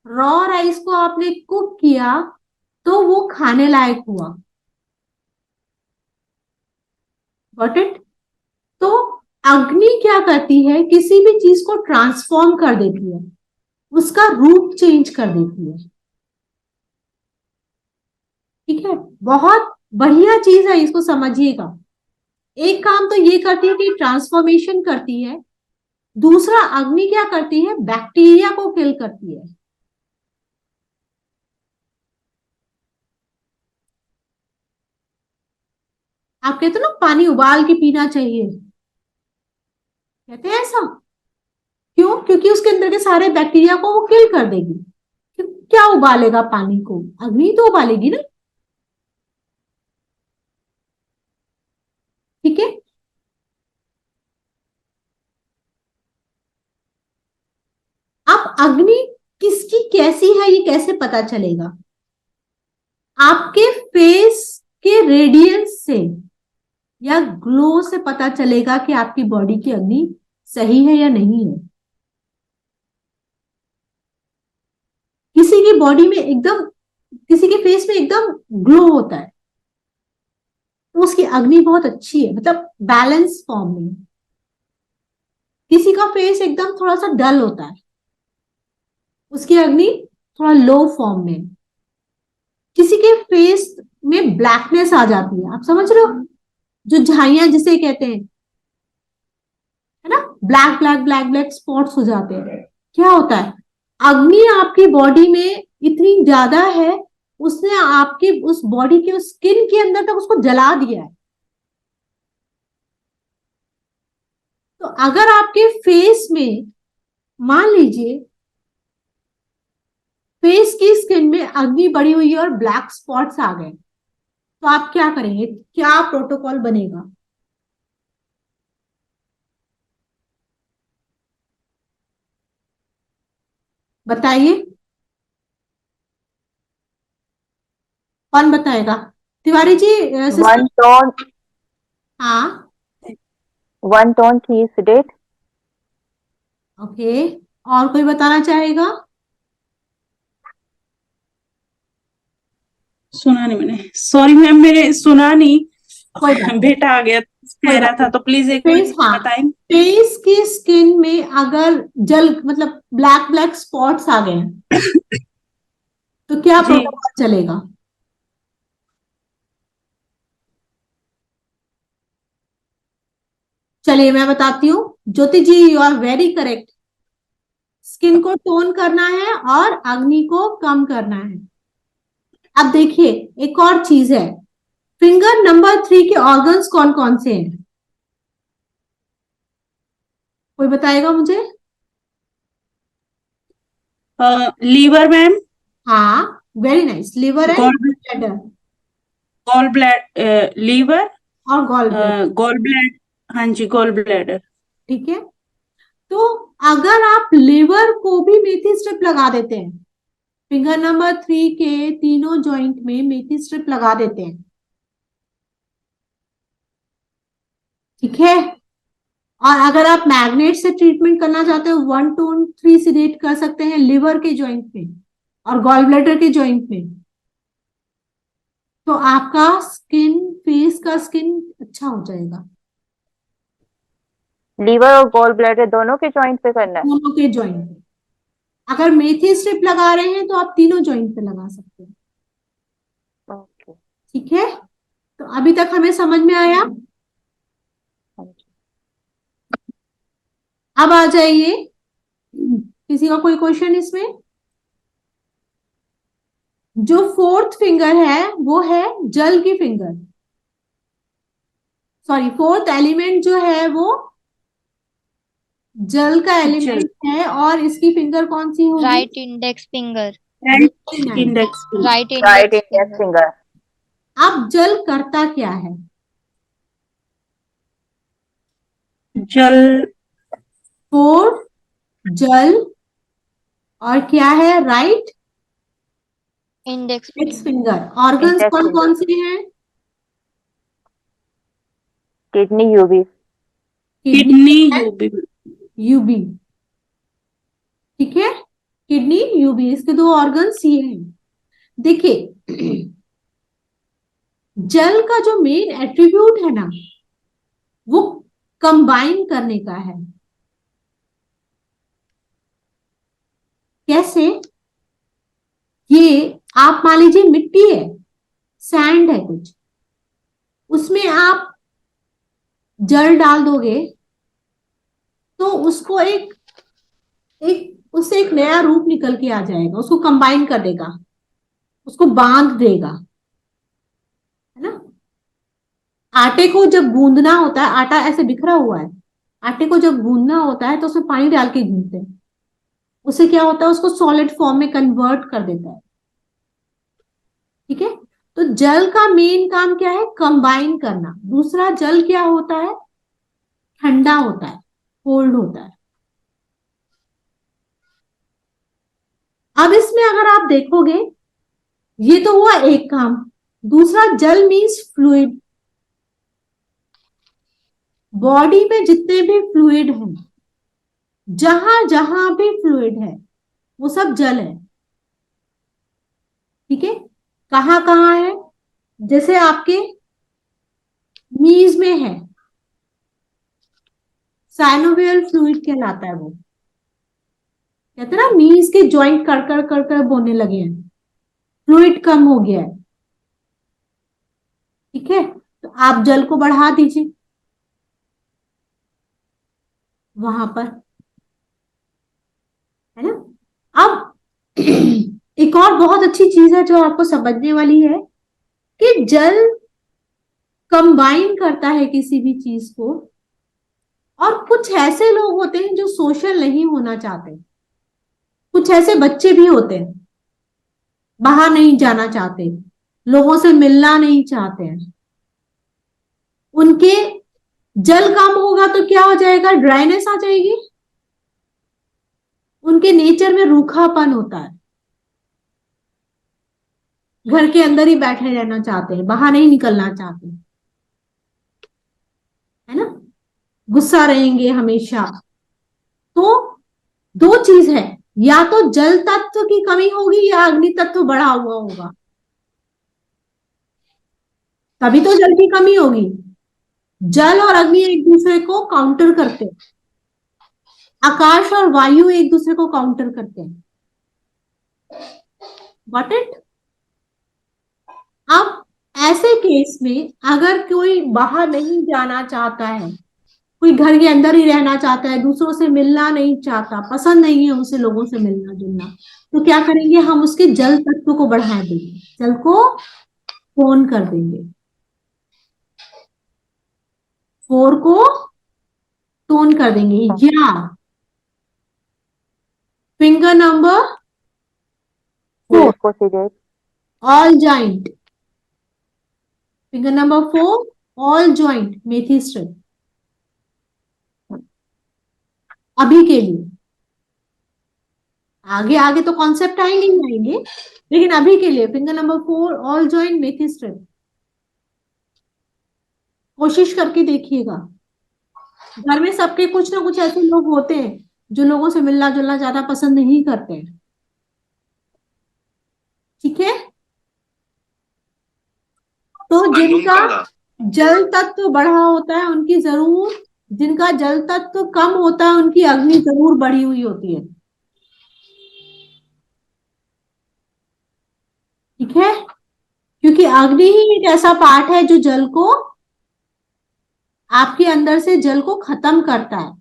रॉ राइस को आपने कुक किया तो वो खाने लायक हुआ, गॉट इट। तो अग्नि क्या करती है? किसी भी चीज को ट्रांसफॉर्म कर देती है, उसका रूप चेंज कर देती है, ठीक है। बहुत बढ़िया चीज है, इसको समझिएगा। एक काम तो ये करती है कि ट्रांसफॉर्मेशन करती है, दूसरा अग्नि क्या करती है? बैक्टीरिया को किल करती है। आप कहते हो ना पानी उबाल के पीना चाहिए, कहते हैं ऐसा क्यों? क्योंकि उसके अंदर के सारे बैक्टीरिया को वो किल कर देगी। क्या उबालेगा पानी को? अग्नि तो उबालेगी ना, ठीक है। अब अग्नि किसकी कैसी है ये कैसे पता चलेगा? आपके फेस के रेडियंस से या ग्लो से पता चलेगा कि आपकी बॉडी की अग्नि सही है या नहीं है। किसी की बॉडी में एकदम, किसी के फेस में एकदम ग्लो होता है तो उसकी अग्नि बहुत अच्छी है, मतलब बैलेंस फॉर्म में। किसी का फेस एकदम थोड़ा सा डल होता है, उसकी अग्नि थोड़ा लो फॉर्म में। किसी के फेस में ब्लैकनेस आ जाती है, आप समझ रहे हो, जो झाइयां जिसे कहते हैं, है ना, black black black black spots हो जाते हैं। क्या होता है? अग्नि आपकी बॉडी में इतनी ज्यादा है, उसने आपकी उस बॉडी के उस स्किन के अंदर तक उसको जला दिया है। तो अगर आपके फेस में, मान लीजिए फेस की स्किन में अग्नि बढ़ी हुई है और ब्लैक स्पॉट्स आ गए, तो आप क्या करेंगे, क्या प्रोटोकॉल बनेगा? बताइए, कौन बताएगा? Tiwari ji, sister.
One tone,
हाँ,
one tone key sedate.
Okay, और कोई बताना चाहेगा?
सुना नहीं मैंने, सॉरी मैम, मैंने सुना नहीं।
कोई बात नहीं,
बेटा आ गया
कोई
कह रहा
बात
था, तो प्लीज
नहीं।
एक बार
फेस, हाँ,
बताएं।
फेस की स्किन में अगर जल मतलब ब्लैक ब्लैक स्पॉट्स आ गए हैं, तो क्या
जी।
प्रोटोकॉल चलेगा? चलिए मैं बताती हूँ। Jyoti ji, you are very correct. Skin को टोन करना है और अग्नि को कम करना है। अब देखिए, एक और चीज है, फिंगर नंबर 3 के ऑर्गन्स कौन कौन से हैं? कोई बताएगा मुझे?
लीवर मैम,
हाँ, very nice, liver and
gall
bladder
gall bladder liver,
और गॉल ब्लैडर।
गॉल ब्लैड, हाँ जी, गॉल ब्लैडर।
ठीक है, तो अगर आप लिवर को भी मेथी स्ट्रिप लगा देते हैं, फिंगर नंबर 3 के तीनों जॉइंट में मेथी स्ट्रिप लगा देते हैं, ठीक है, और अगर आप मैग्नेट से ट्रीटमेंट करना चाहते हो, 1 to 3 सीडेट कर सकते हैं लिवर के जॉइंट में और गॉल ब्लैडर के जॉइंट में, तो आपका स्किन, फेस का स्किन अच्छा हो जाएगा।
लीवर और गॉल ब्लैडर दोनों के जॉइंट पे करना है।
दोनों के जॉइंट पे। अगर मेथी स्ट्रिप लगा रहे हैं तो आप तीनों जॉइंट पे लगा सकते हैं,
ओके।
ठीक है। तो अभी तक हमें समझ में आया?
हाँ जी।
अब आ जाइए, किसी का कोई क्वेश्चन इसमें? जो 4th फिंगर है वो है जल की फिंगर, सॉरी 4th एलिमेंट जो है वो जल का
जल,
एलिमेंट है, और इसकी फिंगर कौन सी होगी?
Right index finger.
Very nice.
Index finger.
Right
right
index
index
finger.
Finger.
अब जल करता क्या है?
जल,
4 जल, और क्या है? Right
index
index
finger.
Finger. Organs
index
कौन
फिंगर।
कौन से हैं?
किडनी, यूबी।
किडनी,
किडनी, यूबी।
यूबी, ठीक है, किडनी, यूबी, इसके 2 ऑर्गन्स ये हैं। देखिए, जल का जो मेन एट्रीब्यूट है ना, वो कंबाइन करने का है। कैसे? ये आप मान लीजिए मिट्टी है, सैंड है कुछ, उसमें आप जल डाल दोगे तो उसको एक एक उससे एक नया रूप निकल के आ जाएगा, उसको कंबाइन कर देगा, उसको बांध देगा, है ना। आटे को जब गूंदना होता है, आटा ऐसे बिखरा हुआ है, आटे को जब गूंदना होता है तो उसमें पानी डाल के गूंदते हैं, उससे क्या होता है, उसको सॉलिड फॉर्म में कन्वर्ट कर देता है, ठीक है। तो जल का मेन काम क्या है? कंबाइन करना। दूसरा, जल क्या होता है? ठंडा होता है, कोल्ड होता है। अब इसमें अगर आप देखोगे, ये तो हुआ एक काम। दूसरा, जल मीन्स फ्लूइड। बॉडी में जितने भी फ्लूइड हैं, जहां जहां भी फ्लूइड है, वो सब जल है, ठीक है। कहाँ कहाँ है? जैसे आपके नीज में है, साइनोवियल फ्लूइड कहलाता है वो। कहते हैं ना, नीज के जॉइंट कर बोने लगे हैं, फ्लूइड कम हो गया है, ठीक है। तो आप जल को बढ़ा दीजिए वहां पर, है ना। अब एक और बहुत अच्छी चीज है जो आपको समझने वाली है, कि जल कंबाइन करता है किसी भी चीज को और कुछ ऐसे लोग होते हैं जो सोशल नहीं होना चाहते, कुछ ऐसे बच्चे भी होते हैं बाहर नहीं जाना चाहते, लोगों से मिलना नहीं चाहते हैं। उनके जल कम होगा तो क्या हो जाएगा, ड्राइनेस आ जाएगी। उनके नेचर में रूखापन होता है, घर के अंदर ही बैठे रहना चाहते हैं, बाहर नहीं निकलना चाहते, है ना, गुस्सा रहेंगे हमेशा। तो दो चीज है, या तो जल तत्व की कमी होगी या अग्नि तत्व बढ़ा हुआ होगा, तभी तो जल की कमी होगी। जल और अग्नि एक दूसरे को काउंटर करते हैं, आकाश और वायु एक दूसरे को काउंटर करते हैं। Got it? अब ऐसे केस में अगर कोई बाहर नहीं जाना चाहता है, कोई घर के अंदर ही रहना चाहता है, दूसरों से मिलना नहीं चाहता, पसंद नहीं है उसे लोगों से मिलना जुलना, तो क्या करेंगे, हम उसके जल तत्व को बढ़ा देंगे, जल को फोन कर देंगे, फोर को टोन कर देंगे। या finger number 4,
Glucosidase.
All joint, finger number 4, all joint methi strip. अभी के लिए, आगे आगे तो कॉन्सेप्ट आएंगे ही आएंगे, लेकिन अभी के लिए finger number 4, all joint methi strip. कोशिश करके देखिएगा। घर में सबके कुछ ना कुछ ऐसे लोग होते हैं जो लोगों से मिलना जुलना ज्यादा पसंद नहीं करते हैं, ठीक है। तो जिनका जल तत्व बढ़ा होता है उनकी जरूर, जिनका जल तत्व कम होता है उनकी अग्नि जरूर बढ़ी हुई होती है, ठीक है। क्योंकि अग्नि ही एक ऐसा पार्ट है जो जल को, आपके अंदर से जल को खत्म करता है।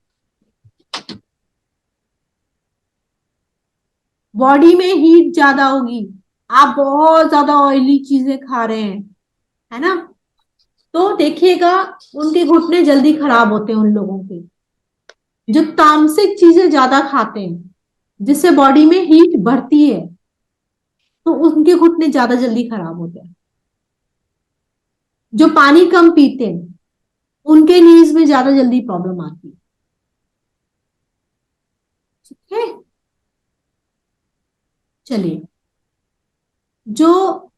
बॉडी में हीट ज्यादा होगी, आप बहुत ज्यादा ऑयली चीजें खा रहे हैं, है ना, तो देखिएगा उनके घुटने जल्दी खराब होते हैं। उन लोगों के जो तामसिक चीजें ज्यादा खाते हैं जिससे बॉडी में हीट बढ़ती है, तो उनके घुटने ज्यादा जल्दी खराब होते हैं। जो पानी कम पीते हैं उनके नीज में ज्यादा जल्दी प्रॉब्लम आती है, ठीक है। चलिए, जो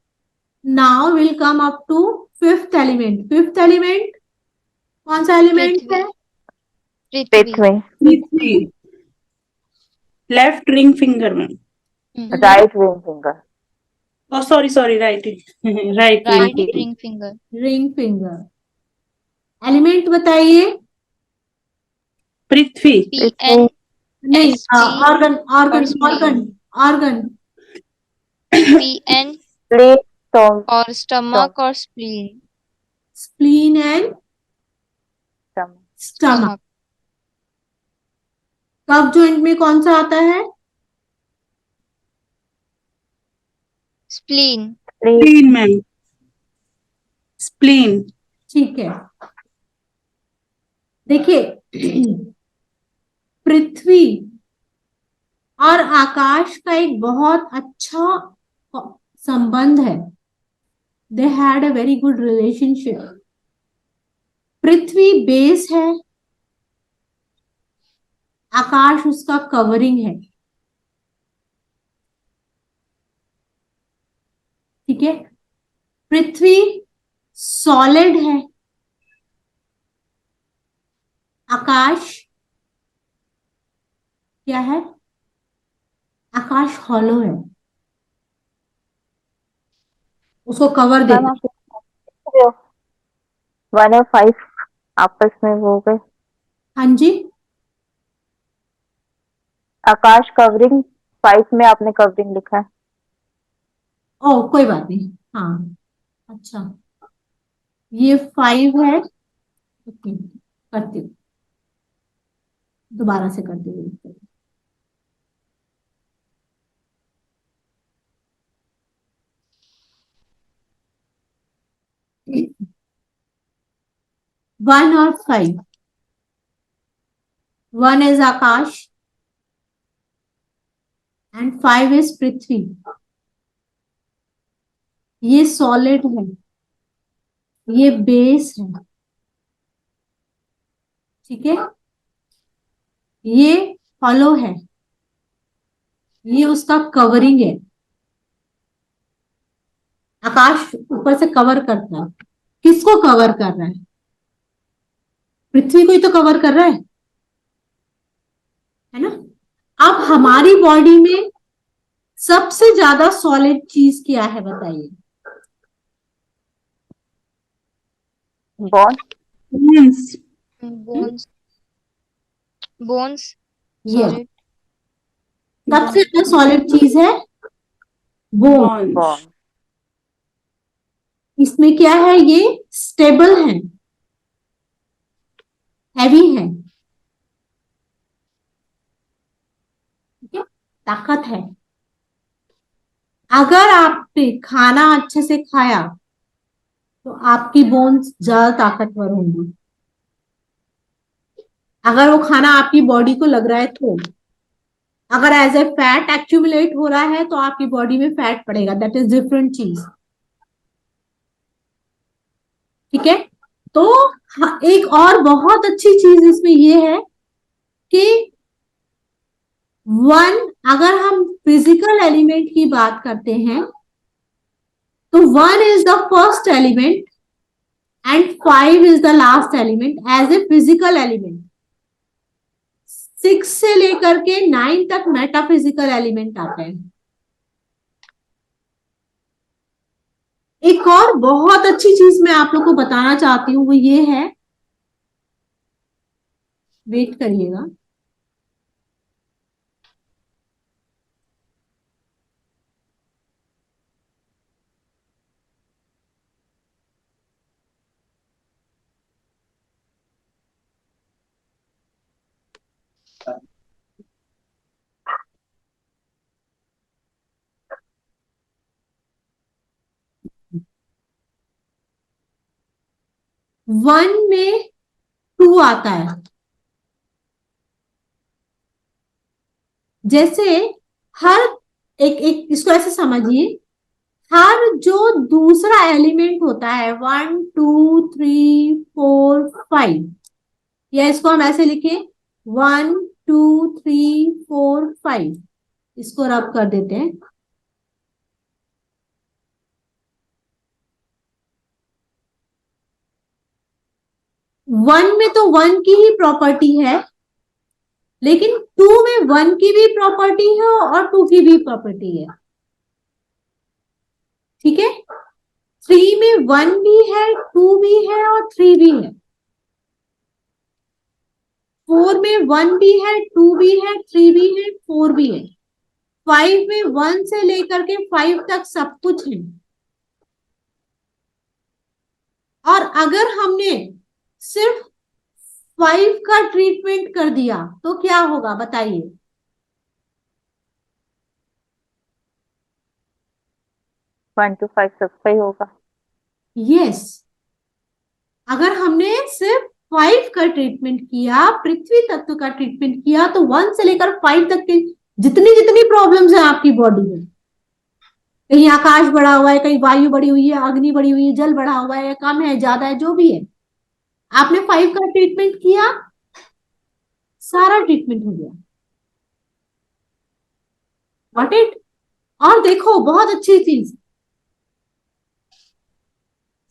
now will come up to fifth element. Fifth element कौन सा एलिमेंट है?
पृथ्वी।
Pithme.
पृथ्वी।
Left ring finger, ma'am.
Right ring finger.
Oh, sorry, right. Right ring
right
finger.
Ring finger.
Ring finger. Element बताइए।
Prithvi.
PN
नहीं,
SG
organ organ
spleen.
Organ organ.
PN
Spleen. Stom.
और stomach और spleen.
Spleen and
Stomach.
Stomach. Cough joint में कौन सा आता है?
Spleen.
Spleen.
Spleen, ma'am. Spleen.
ठीक है, देखिए पृथ्वी और आकाश का एक बहुत अच्छा संबंध है। They had a very good relationship. Prithvi base है, आकाश उसका कवरिंग है, ठीक है। पृथ्वी सॉलिड है, आकाश क्या है? आकाश हॉलो है, उसको कवर
मैम
देता है।
आप 1 और 5 आपस में वो हो गए।
हाँ जी,
आकाश कवरिंग 5 में आपने कवरिंग लिखा है।
ओ कोई बात नहीं, हाँ अच्छा, ये 5 है। ओके, करती हूँ, दोबारा से करती हूँ। 1 और 5, 1 is आकाश एंड 5 इज पृथ्वी। ये सॉलिड है, ये बेस है, ठीक है। ये हॉलो है, ये उसका कवरिंग है। आकाश ऊपर से कवर करता है, किसको कवर कर रहा है? पृथ्वी को ही तो कवर कर रहा है ना। अब हमारी बॉडी में सबसे ज्यादा सॉलिड चीज क्या है बताइए?
Bond.
Bones.
बोन्स, बोन्स
ये
सॉलिड,
सबसे ज्यादा सॉलिड चीज है बोन।
Bones.
Bond.
इसमें क्या है? ये स्टेबल है, हैवी है, ठीक है, ताकत है। अगर आपने खाना अच्छे से खाया तो आपकी बोन्स ज्यादा ताकतवर होंगी। अगर वो खाना आपकी बॉडी को लग रहा है तो, अगर एज ए फैट एक्यूमुलेट हो रहा है तो आपकी बॉडी में फैट पड़ेगा, दैट इज डिफरेंट चीज, ठीक है। तो एक और बहुत अच्छी चीज इसमें ये है कि वन, अगर हम फिजिकल एलिमेंट की बात करते हैं तो 1 is the first element and 5 is the last element as a physical element। 6 से लेकर के 9 तक मेटाफिजिकल एलिमेंट आते हैं। एक और बहुत अच्छी चीज मैं आप लोग को बताना चाहती हूँ, वो ये है, वेट करिएगा। वन में 2 आता है, जैसे हर एक इसको ऐसे समझिए, हर जो दूसरा एलिमेंट होता है 1 2 3 4 5, या इसको हम ऐसे लिखे 1 2 3 4 5, इसको रब कर देते हैं। वन में तो 1 की ही प्रॉपर्टी है, लेकिन 2 में 1 की भी प्रॉपर्टी है और 2 की भी प्रॉपर्टी है, ठीक है। 3 में 1 भी है, 2 भी है और 3 भी है। 4 में 1 भी है, 2 भी है, 3 भी है, 4 भी है। 5 में 1 से लेकर के 5 तक सब कुछ है। और अगर हमने सिर्फ 5 का ट्रीटमेंट कर दिया तो क्या होगा बताइए?
1 to 5 सबका ही होगा।
यस, अगर हमने सिर्फ 5 का ट्रीटमेंट किया, पृथ्वी तत्व का ट्रीटमेंट किया, तो 1 से लेकर 5 तक के जितनी जितनी प्रॉब्लम्स है आपकी बॉडी में, कहीं आकाश बढ़ा हुआ है, कहीं वायु बढ़ी हुई है, अग्नि बढ़ी हुई है, जल बढ़ा हुआ है, कम है, ज्यादा है, जो भी है, आपने 5 का ट्रीटमेंट किया, सारा ट्रीटमेंट हो गया। What it. और देखो बहुत अच्छी चीज,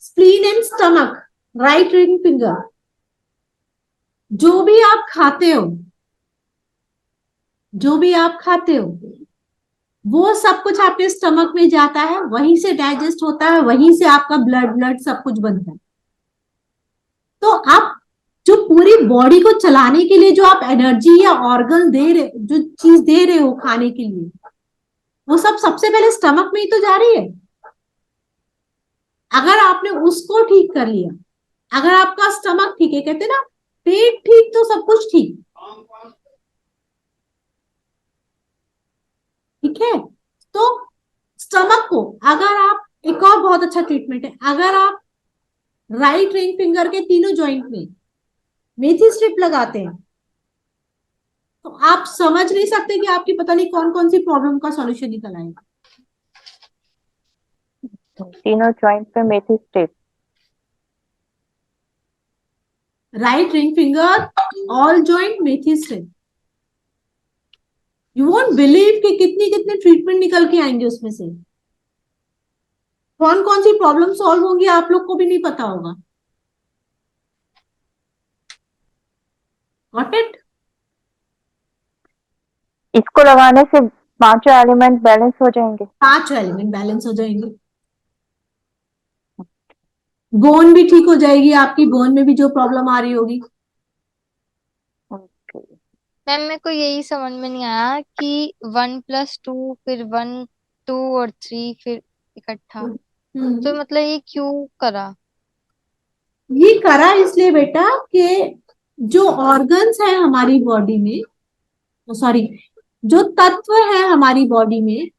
spleen and stomach, right ring finger, जो भी आप खाते हो, जो भी आप खाते हो, वो सब कुछ आपके स्टमक में जाता है, वहीं से डाइजेस्ट होता है, वहीं से आपका ब्लड सब कुछ बनता है। तो आप जो पूरी बॉडी को चलाने के लिए जो आप एनर्जी या ऑर्गन दे रहे, जो चीज दे रहे हो खाने के लिए, वो सब सबसे पहले स्टमक में ही तो जा रही है। अगर आपने उसको ठीक कर लिया, अगर आपका स्टमक ठीक है, कहते ना पेट ठीक तो सब कुछ ठीक, ठीक है। तो स्टमक को अगर आप, एक और बहुत अच्छा ट्रीटमेंट है, अगर आप राइट रिंग फिंगर के तीनों जॉइंट में मेथी स्ट्रिप लगाते हैं, तो आप समझ नहीं सकते कि आपकी पता नहीं कौन कौन सी प्रॉब्लम का सॉल्यूशन निकल आएगा।
तीनों जॉइंट पे मेथी strip.
Right ring finger, all joint, methi strip. You won't believe कि कितनी कितने ट्रीटमेंट निकल के आएंगे उसमें से। कौन कौन सी प्रॉब्लम सॉल्व होंगी आप लोग को भी नहीं पता होगा। Got it?
इसको लगाने से 5 एलिमेंट बैलेंस हो जाएंगे।
5 एलिमेंट बैलेंस हो जाएंगे। बोन भी ठीक हो जाएगी आपकी, बोन में भी जो प्रॉब्लम आ रही होगी।
ओके।
मैम मेरे को यही समझ में नहीं आया कि 1+2 फिर 1 2 और 3 फिर इकट्ठा, तो मतलब ये क्यों करा?
ये करा इसलिए बेटा कि जो ऑर्गन्स है हमारी बॉडी में, सॉरी, जो तत्व है हमारी बॉडी में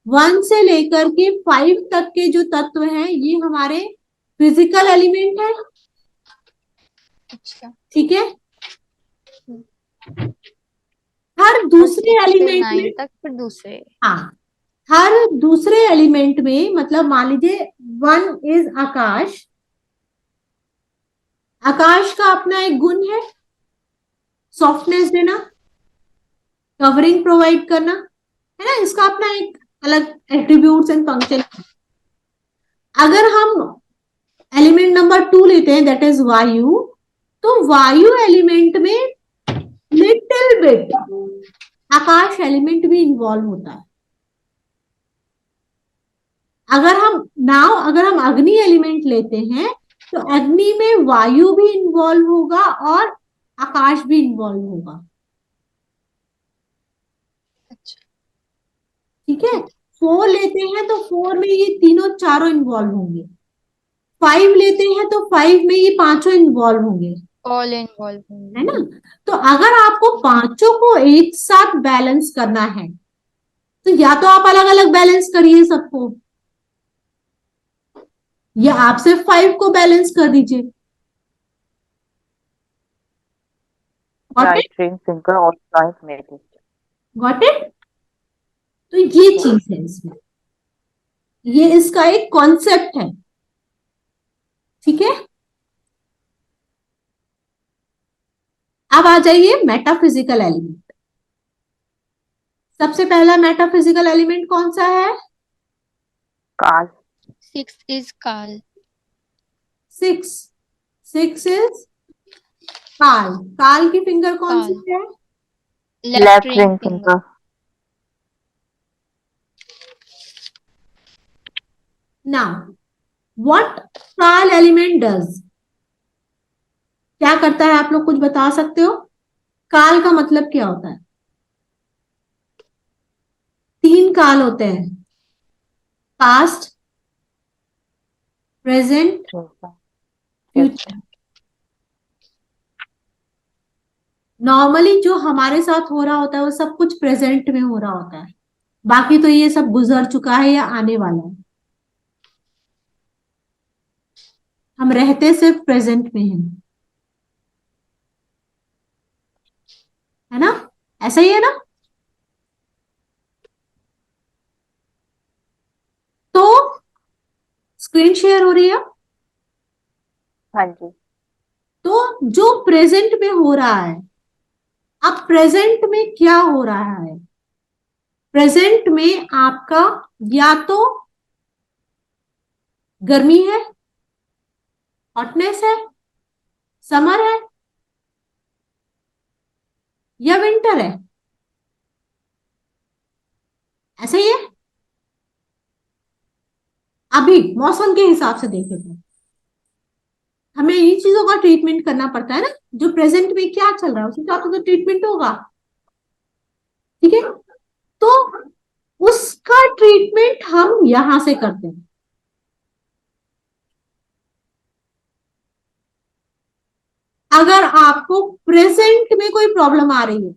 1 से लेकर के 5 तक के जो तत्व हैं ये हमारे फिजिकल एलिमेंट है।
अच्छा।
ठीक है। हर दूसरे
6 से
एलिमेंट
9
में,
तक फिर दूसरे।
हाँ, हर दूसरे एलिमेंट में, मतलब मान लीजिए 1 इज आकाश। आकाश का अपना एक गुण है, सॉफ्टनेस देना, कवरिंग प्रोवाइड करना, है ना, इसका अपना एक अलग एट्रीब्यूट्स एंड फंक्शन। अगर हम एलिमेंट नंबर 2 लेते हैं, दैट इज वायु, तो वायु एलिमेंट में लिटिल बिट आकाश एलिमेंट भी इन्वॉल्व होता है। अगर हम अग्नि एलिमेंट लेते हैं तो अग्नि में वायु भी इन्वॉल्व होगा और आकाश भी इन्वॉल्व होगा।
अच्छा।
ठीक है। 4 लेते हैं तो 4 में ये तीनों चारों इन्वॉल्व होंगे। 5 लेते हैं तो 5 में ये पांचों इन्वॉल्व होंगे,
ऑल इन्वॉल्व होंगे।
है ना। तो अगर आपको पांचों को एक साथ बैलेंस करना है तो या तो आप अलग अलग बैलेंस करिए सबको, या आप सिर्फ 5 को बैलेंस कर दीजिए। Got it?
Right ring finger और जॉइंट मेथी।
Got it? तो ये चीज है इसमें, ये इसका एक कॉन्सेप्ट है। ठीक है। अब आ जाइए मेटाफिजिकल एलिमेंट। सबसे पहला मेटाफिजिकल एलिमेंट कौन सा है?
काल।
6 इज काल।
6। 6 इज काल। काल की फिंगर कौन
काल।
सी है?
Left
left
ring
ring
finger.
Finger.
Now what काल एलिमेंट डज, क्या करता है आप लोग कुछ बता सकते हो? काल का मतलब क्या होता है? 3 काल होते हैं, पास्ट, प्रेजेंट, फ्यूचर। नॉर्मली जो हमारे साथ हो रहा होता है वो सब कुछ प्रेजेंट में हो रहा होता है, बाकी तो ये सब गुजर चुका है या आने वाला है। हम रहते सिर्फ प्रेजेंट में हैं, है ना, ऐसा ही है ना। तो स्क्रीन शेयर हो रही है।
हाँ जी।
तो जो प्रेजेंट में हो रहा है, अब प्रेजेंट में क्या हो रहा है? प्रेजेंट में आपका या तो गर्मी है, हॉटनेस है, समर है, या विंटर है, ऐसा ही है। अभी मौसम के हिसाब से देखें तो हमें इन चीजों का ट्रीटमेंट करना पड़ता है ना, जो प्रेजेंट में क्या चल रहा है उस हिसाब से तो ट्रीटमेंट होगा। ठीक है। तो उसका ट्रीटमेंट हम यहां से करते हैं। अगर आपको प्रेजेंट में कोई प्रॉब्लम आ रही है,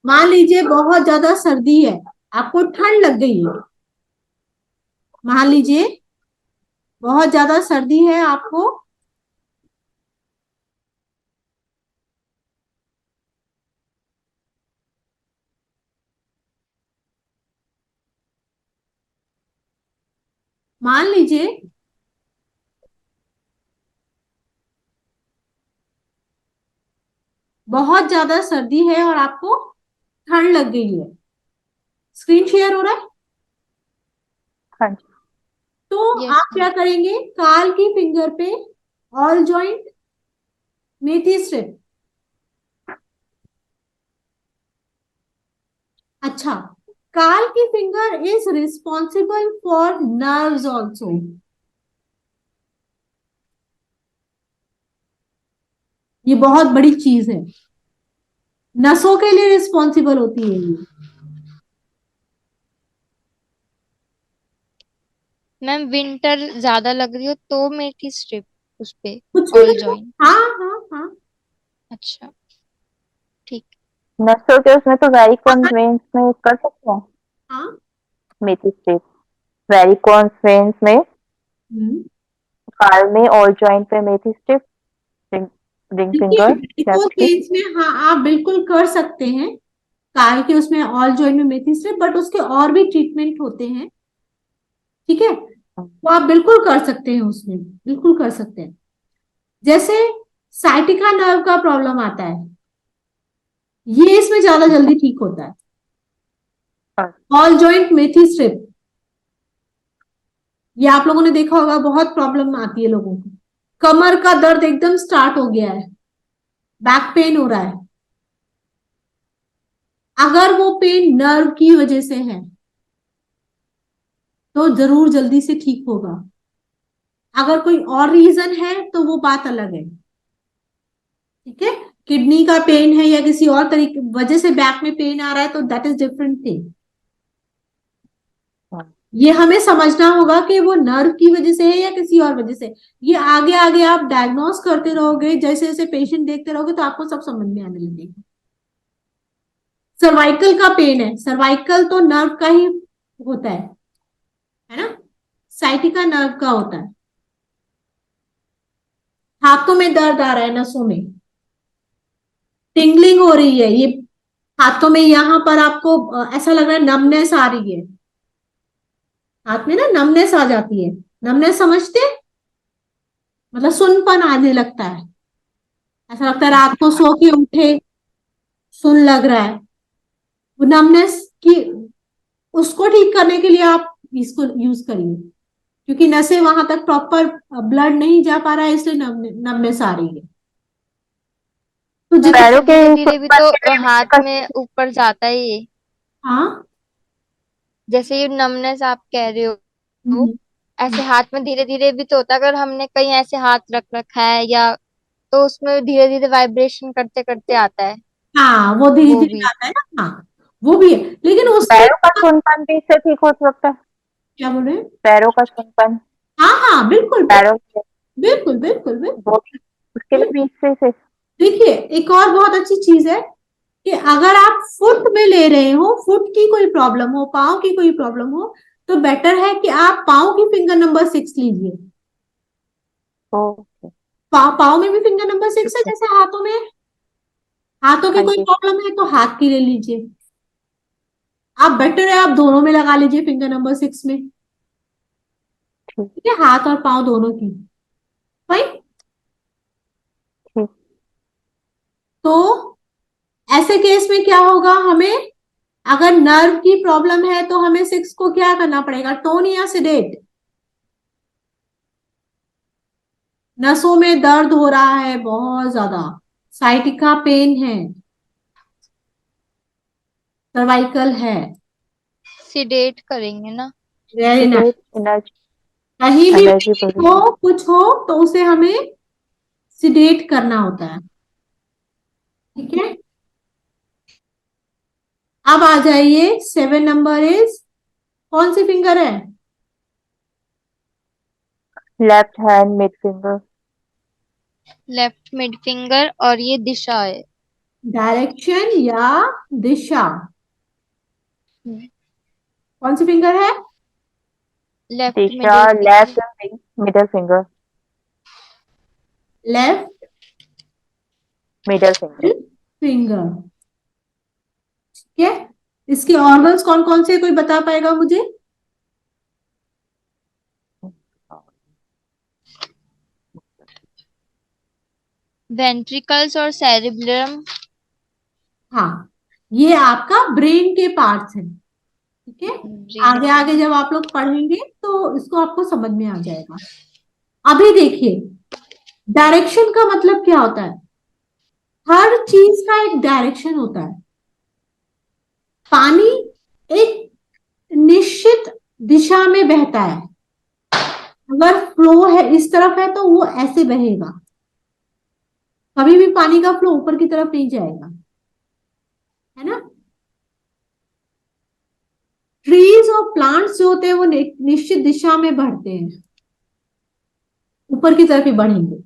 मान लीजिए बहुत ज्यादा सर्दी है, आपको ठंड लग गई है, मान लीजिए बहुत ज्यादा सर्दी है आपको, मान लीजिए बहुत ज्यादा सर्दी है और आपको ठंड लग गई है। स्क्रीन शेयर हो रहा है?
हाँ जी।
तो
यस
आप क्या करेंगे, काल की फिंगर पे ऑल जॉइंट मेथी स्ट्रिप। अच्छा, काल की finger is responsible for nerves also. ये बहुत बड़ी चीज है, नसों के लिए रिस्पॉन्सिबल होती है ये।
मैम, विंटर ज्यादा लग रही हो तो मेथी स्ट्रिप उस पे,
कुछ भी
ऑल
करो।
जॉइंट।
हाँ हाँ हाँ।
अच्छा, ठीक।
नसों के उसमें तो वेरिकोन वेन्स में कर सकते हैं
हाँ।
मेथी स्ट्रिप। वेरिकोन वेन्स में,
हम्म।
काल में, ऑल जॉइंट पे मेथी स्ट्रिप, रिंग
देखिए
finger,
medico
step strip.
Pains में हाँ आप बिल्कुल कर सकते हैं, काल के उसमें ऑल जॉइंट में मेथी स्ट्रिप, बट उसके और भी ट्रीटमेंट होते हैं। ठीक है, वो आप बिल्कुल कर सकते हैं, उसमें बिल्कुल कर सकते हैं। जैसे साइटिका नर्व का प्रॉब्लम आता है, ये इसमें ज्यादा जल्दी ठीक होता है। ऑल जॉइंट मेथी स्ट्रिप, ये आप लोगों ने देखा होगा, बहुत प्रॉब्लम आती है लोगों को। कमर का दर्द एकदम स्टार्ट हो गया है, बैक पेन हो रहा है, अगर वो पेन नर्व की वजह से है तो जरूर जल्दी से ठीक होगा। अगर कोई और रीजन है तो वो बात अलग है। ठीक है, किडनी का पेन है या किसी और तरीके वजह से बैक में पेन आ रहा है तो दैट इज डिफरेंट थिंग। ये हमें समझना होगा कि वो नर्व की वजह से है या किसी और वजह से। ये आगे आगे आप डायग्नोस करते रहोगे, जैसे जैसे पेशेंट देखते रहोगे तो आपको सब समझ में आने लगेगा। सर्वाइकल का पेन है, सर्वाइकल तो नर्व का ही होता है ना, साइटिका नर्व का होता है। हाथों में दर्द आ रहा है, नसों में टिंगलिंग हो रही है, ये हाथों में यहाँ पर आपको ऐसा लग रहा है नमनेस आ रही है, हाथ में ना नमनेस आ जाती है। नमनेस समझते हैं? मतलब सुनपन आने लगता है, ऐसा लगता है रात को सो के उठे सुन लग रहा है। वो नमनेस की, उसको ठीक करने के लिए आप इसको यूज करिए, क्योंकि नसें वहां तक प्रॉपर ब्लड नहीं जा पा रहा है, इसलिए नमनेस आ रही है। तो जितना
पैरों
जैसे
के
धीरे धीरे भी
सुनपन
तो
के लिए भी
हाथ
कर
में
सकते
ऊपर जाता है ये।
हाँ।
जैसे ये नमनेस आप कह रहे हो,
हम्म,
ऐसे हाथ में धीरे धीरे भी तो होता है। अगर हमने कहीं ऐसे हाथ रख रखा है या, तो उसमें धीरे धीरे वाइब्रेशन करते करते आता है
हाँ वो धीरे
वो
धीरे
भी।
आता है ना, हाँ वो भी है, लेकिन
हैं।
उसके
पैरों का सुनपन भी इससे ठीक हो सकता है।
क्या बोल रहे हैं?
पैरों का सुनपन,
हाँ हाँ बिल्कुल
पैरों से,
बिल्कुल बिल्कुल
वो
बिल्कुल।
भी उसके लिए भी इससे से
देखिए एक और बहुत अच्छी चीज है कि अगर आप फुट में ले रहे हो, फुट की कोई प्रॉब्लम हो, पाँव की कोई प्रॉब्लम हो, तो बेटर है कि आप पाँव की फिंगर नंबर 6 लीजिए।
ओके।
पाँव में भी फिंगर नंबर 6 है,
ठीक है।
जैसे हाथों में है। हाथों की
हाँ
कोई
जी।
प्रॉब्लम है तो हाथ की ले लीजिए। आप बेटर है आप दोनों में लगा लीजिए फिंगर नंबर 6 में।
ठीक।
ठीक है, हाथ और पाँव दोनों की। फाइन।
ठीक।
तो ऐसे केस में क्या होगा, हमें अगर नर्व की प्रॉब्लम है तो हमें 6 को क्या करना पड़ेगा, टोन या सिडेट। नसों में दर्द हो रहा है बहुत ज्यादा, साइटिका पेन है, सर्वाइकल है।
सिडेट करेंगे ना।
Very nice.
सीधे एनर्जी,
कहीं भी
एनर्जी
पेन
पोजीशन।
हो कुछ हो तो उसे हमें सिडेट करना होता है। ठीक है, अब आ जाइए 7 नंबर इज, कौन सी फिंगर है?
Left hand mid finger.
Left mid finger, और ये दिशा है।
डायरेक्शन या दिशा, कौन सी फिंगर है?
लेफ्ट
दिशा,
middle finger.
Left middle finger,
left
middle finger.
Finger. ठीक है, इसके ऑर्गन्स कौन कौन से कोई बता पाएगा मुझे?
वेंट्रिकल्स और सेरिब्रम।
हाँ, ये आपका ब्रेन के पार्ट्स हैं, ठीक है। आगे आगे जब आप लोग पढ़ेंगे तो इसको आपको समझ में आ जाएगा। अभी देखिए, डायरेक्शन का मतलब क्या होता है। हर चीज का एक डायरेक्शन होता है। पानी एक निश्चित दिशा में बहता है। अगर फ्लो है इस तरफ है तो वो ऐसे बहेगा, कभी भी पानी का फ्लो ऊपर की तरफ नहीं जाएगा, है ना। ट्रीज और प्लांट्स जो होते हैं वो निश्चित दिशा में बढ़ते हैं, ऊपर की तरफ ही बढ़ेंगे,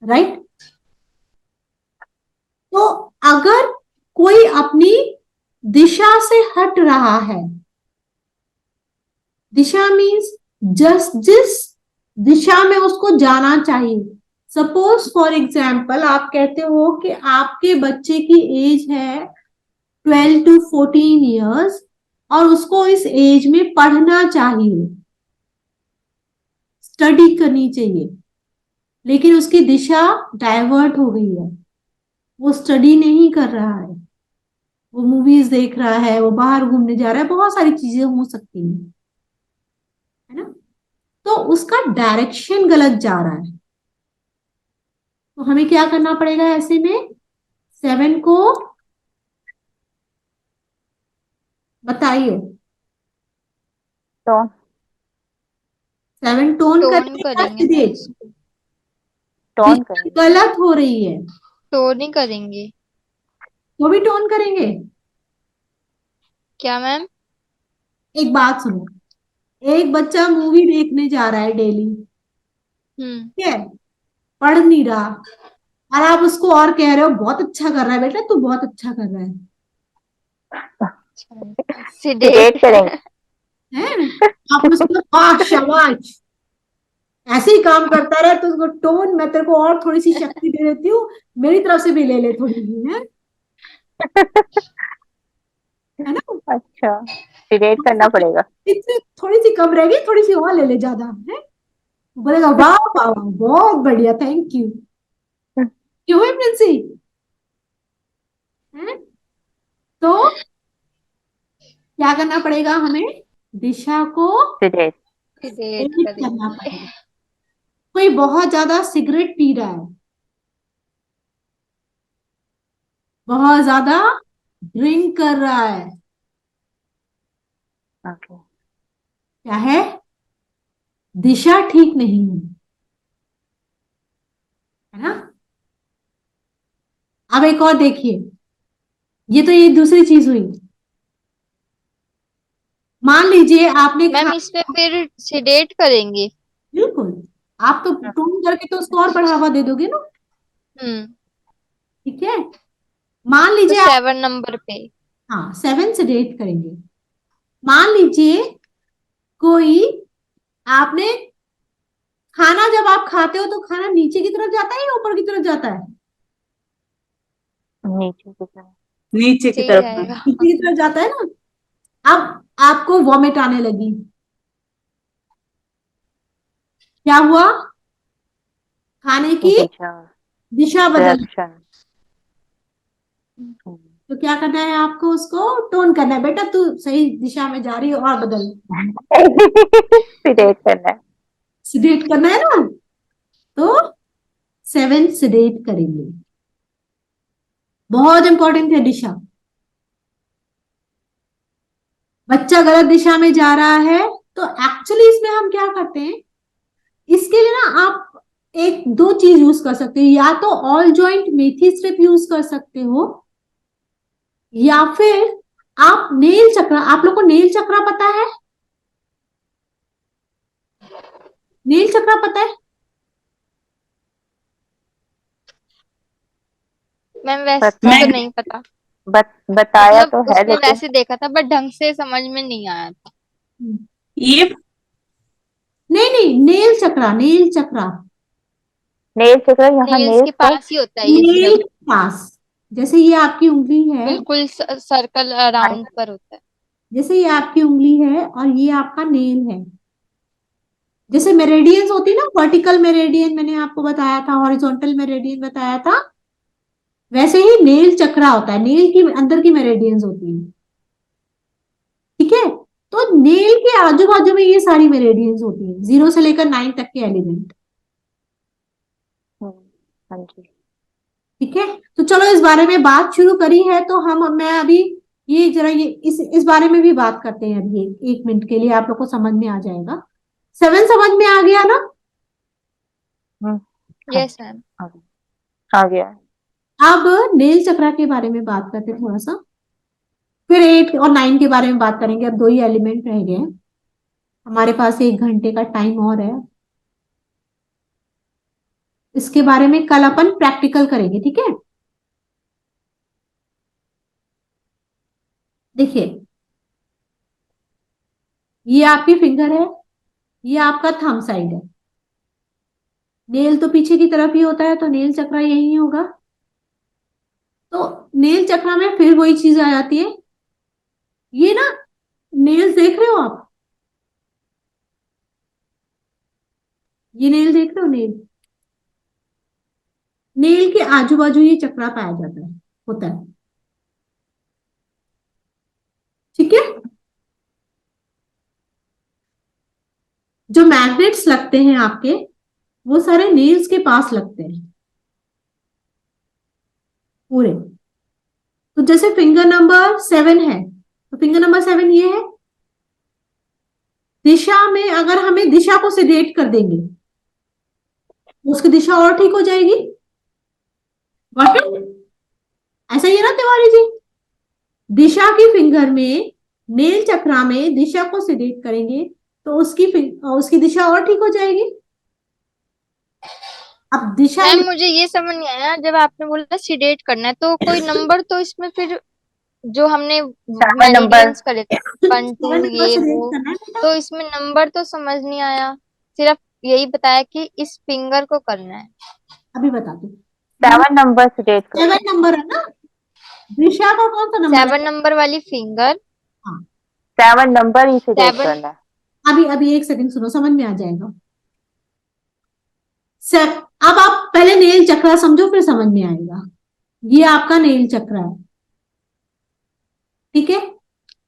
राइट। तो अगर कोई अपनी दिशा से हट रहा है, दिशा मीन्स जिस दिशा में उसको जाना चाहिए। सपोज फॉर एग्जाम्पल आप कहते हो कि आपके बच्चे की एज है 12 to 14 ईयर्स और उसको इस एज में पढ़ना चाहिए, स्टडी करनी चाहिए, लेकिन उसकी दिशा डाइवर्ट हो गई है। वो स्टडी नहीं कर रहा है, वो मूवीज देख रहा है, वो बाहर घूमने जा रहा है, बहुत सारी चीजें हो सकती हैं, है ना। तो उसका डायरेक्शन गलत जा रहा है। तो हमें क्या करना पड़ेगा ऐसे में, 7 को बताइए।
टोन
7 टोन
टोन
करेंगे या
करेंगे
सीधे?
मैम इसको।
टोन
दिशा
करेंगे।
गलत हो रही है
टोन ही करेंगे।
तो भी टोन करेंगे।
क्या मैम?
एक बात सुनो, एक बच्चा मूवी देखने जा रहा है डेली, ठीक है, पढ़ नहीं रहा, और आप उसको और कह रहे हो बहुत अच्छा कर रहा है बेटा, तू बहुत अच्छा कर रहा
सिडेट
डिबेट करेंगे।
है। आप उसको वाह शाबाश ऐसे ही काम करता रहे तो उसको टोन, मैं तेरे को और थोड़ी सी शक्ति दे देती हूँ, मेरी तरफ से भी ले ले थोड़ी सी, है ना।
अच्छा, डिबेट करना पड़ेगा।
इससे थोड़ी सी कम रहेगी, थोड़ी सी और ले ले ज्यादा, है। बोलेगा वाह वाह वाह, बहुत बढ़िया, थैंक यू। क्यों है प्रिंसी, है। तो क्या करना पड़ेगा हमें, दिशा को
डिबेट।
सिडेट
चेंज करना
करेंगे।
पड़ेगा। कोई बहुत ज्यादा सिगरेट पी रहा है, बहुत ज्यादा ड्रिंक कर रहा है,
ओके।
क्या है, दिशा ठीक नहीं है ना। अब एक और देखिए, ये तो ये दूसरी चीज हुई। मान लीजिए आपने
मैम इसमें फिर सिडेट करेंगे।
बिल्कुल, आप तो टोन करके तो उसको और बढ़ावा दे दोगे ना,
हम्म
ठीक है। मान
तो
लीजिए आप,
7 नंबर पे।
हाँ 7 से डेट करेंगे। मान लीजिए कोई, आपने खाना, जब आप खाते हो तो खाना नीचे की तरफ जाता है या ऊपर की तरफ जाता है?
नीचे की तरफ।
नीचे की
नीचे ही
तरफ।
जाएगा।
नीचे की तरफ जाता है ना। अब आपको वॉमिट आने लगी, क्या हुआ, खाने की
दिशा।
दिशा बदल।
डायरेक्शन।
तो क्या करना है आपको, उसको टोन करना है, बेटा तू सही दिशा में जा रही है और बदल,
डिबेट करना है।
सिडेट करना है ना। तो 7 सिडेट करेंगे, बहुत इंपॉर्टेंट है दिशा। बच्चा गलत दिशा में जा रहा है तो एक्चुअली इसमें हम क्या करते हैं, इसके लिए ना आप एक दो चीज यूज कर सकते हो, या तो all joint methi strip use कर सकते हो, या फिर आप नेल चक्रा, आप लोग को नेल चक्रा पता है, नेल चक्रा पता है।
मैम वैसे
पता
तो
है।
नहीं पता।
बताया
मतलब
तो है
उसमें
लेकिन
वैसे देखा था बट ढंग से समझ में नहीं आया था।
ये
नहीं नहीं, नेल चक्रा, नेल चक्रा,
नेल चक्र यहाँ
नेल्स
नेल
के
पर।
पास ही होता है ये
नेल
सब।
के पास, जैसे ये आपकी उंगली है,
बिल्कुल सर्कल अराउंड पर होता है।
जैसे ये आपकी उंगली है और ये आपका नेल है, जैसे मेरेडियंस होती है ना, वर्टिकल मेरेडियन मैंने आपको बताया था, हॉरिजॉन्टल मेरेडियन बताया था, वैसे ही नेल चक्रा होता है, नेल की अंदर की मेरेडियंस होती है। ठीक है, तो नेल के आजू बाजू में ये सारी मेरेडियंस होती है, 0 से लेकर 9 तक के एलिमेंट।
हाँ जी।
ठीक है, तो चलो इस बारे में बात शुरू करी है तो मैं अभी ये जरा ये इस बारे में भी बात करते हैं अभी, एक मिनट के लिए आप लोग को समझ में आ जाएगा। 7 समझ में आ गया ना?
हाँ,
यस मैम।
आ गया है।
अब नेल चक्रा के बारे में बात करते हैं थोड़ा सा, फिर 8 और 9 के बारे में बात करेंगे। अब 2 ही एलिमेंट रह गए हैं, हमारे पास 1 घंटे का टाइम और है। इसके बारे में कल अपन प्रैक्टिकल करेंगे, ठीक है? देखिए, ये आपकी फिंगर है, ये आपका थंब साइड है। नेल तो पीछे की तरफ ही होता है, तो नेल चक्रा यही होगा। तो नेल चक्रा में फिर वही चीज आ जाती है, ये ना नेल्स देख रहे हो आप, ये नेल देख रहे हो, नेल, नेल के आजू बाजू ये चक्रा पाया जाता है, होता है। ठीक है, जो मैग्नेट्स लगते हैं आपके, वो सारे नेल्स के पास लगते हैं पूरे। तो जैसे फिंगर नंबर 7 है, तो फिंगर नंबर 7 ये है, दिशा में अगर हमें दिशा को सिलेक्ट कर देंगे तो उसकी दिशा और ठीक हो जाएगी। Got it? ऐसा ही है ना तिवारी जी? दिशा की फिंगर में, नेल चक्रा में दिशा को सिलेक्ट करेंगे तो उसकी दिशा और ठीक हो जाएगी। अब दिशा
मैम मुझे ये समझ नहीं आया, जब आपने बोला सीडेट करना है तो कोई नंबर तो इसमें फिर जो हमने मेरिडियंस करे थे 1 2 ये
सिलेक्ट
वो,
करना है बेटा।
तो इसमें नंबर तो समझ नहीं आया, सिर्फ यही बताया कि इस फिंगर को करना है।
अभी बता दो,
7 नंबर सिलेक्ट करो।
7 नंबर है ना, दिशा का कौन सा नंबर
7
है?
नंबर वाली फिंगर,
हाँ,
7 नंबर ही सिलेक्ट
7
करना है।
अभी अभी एक सेकंड सुनो, समझ में आ जाएगा। सर, अब आप पहले नेल चक्रा समझो, फिर समझ में आएगा। ये आपका नेल चक्रा है, ठीक है?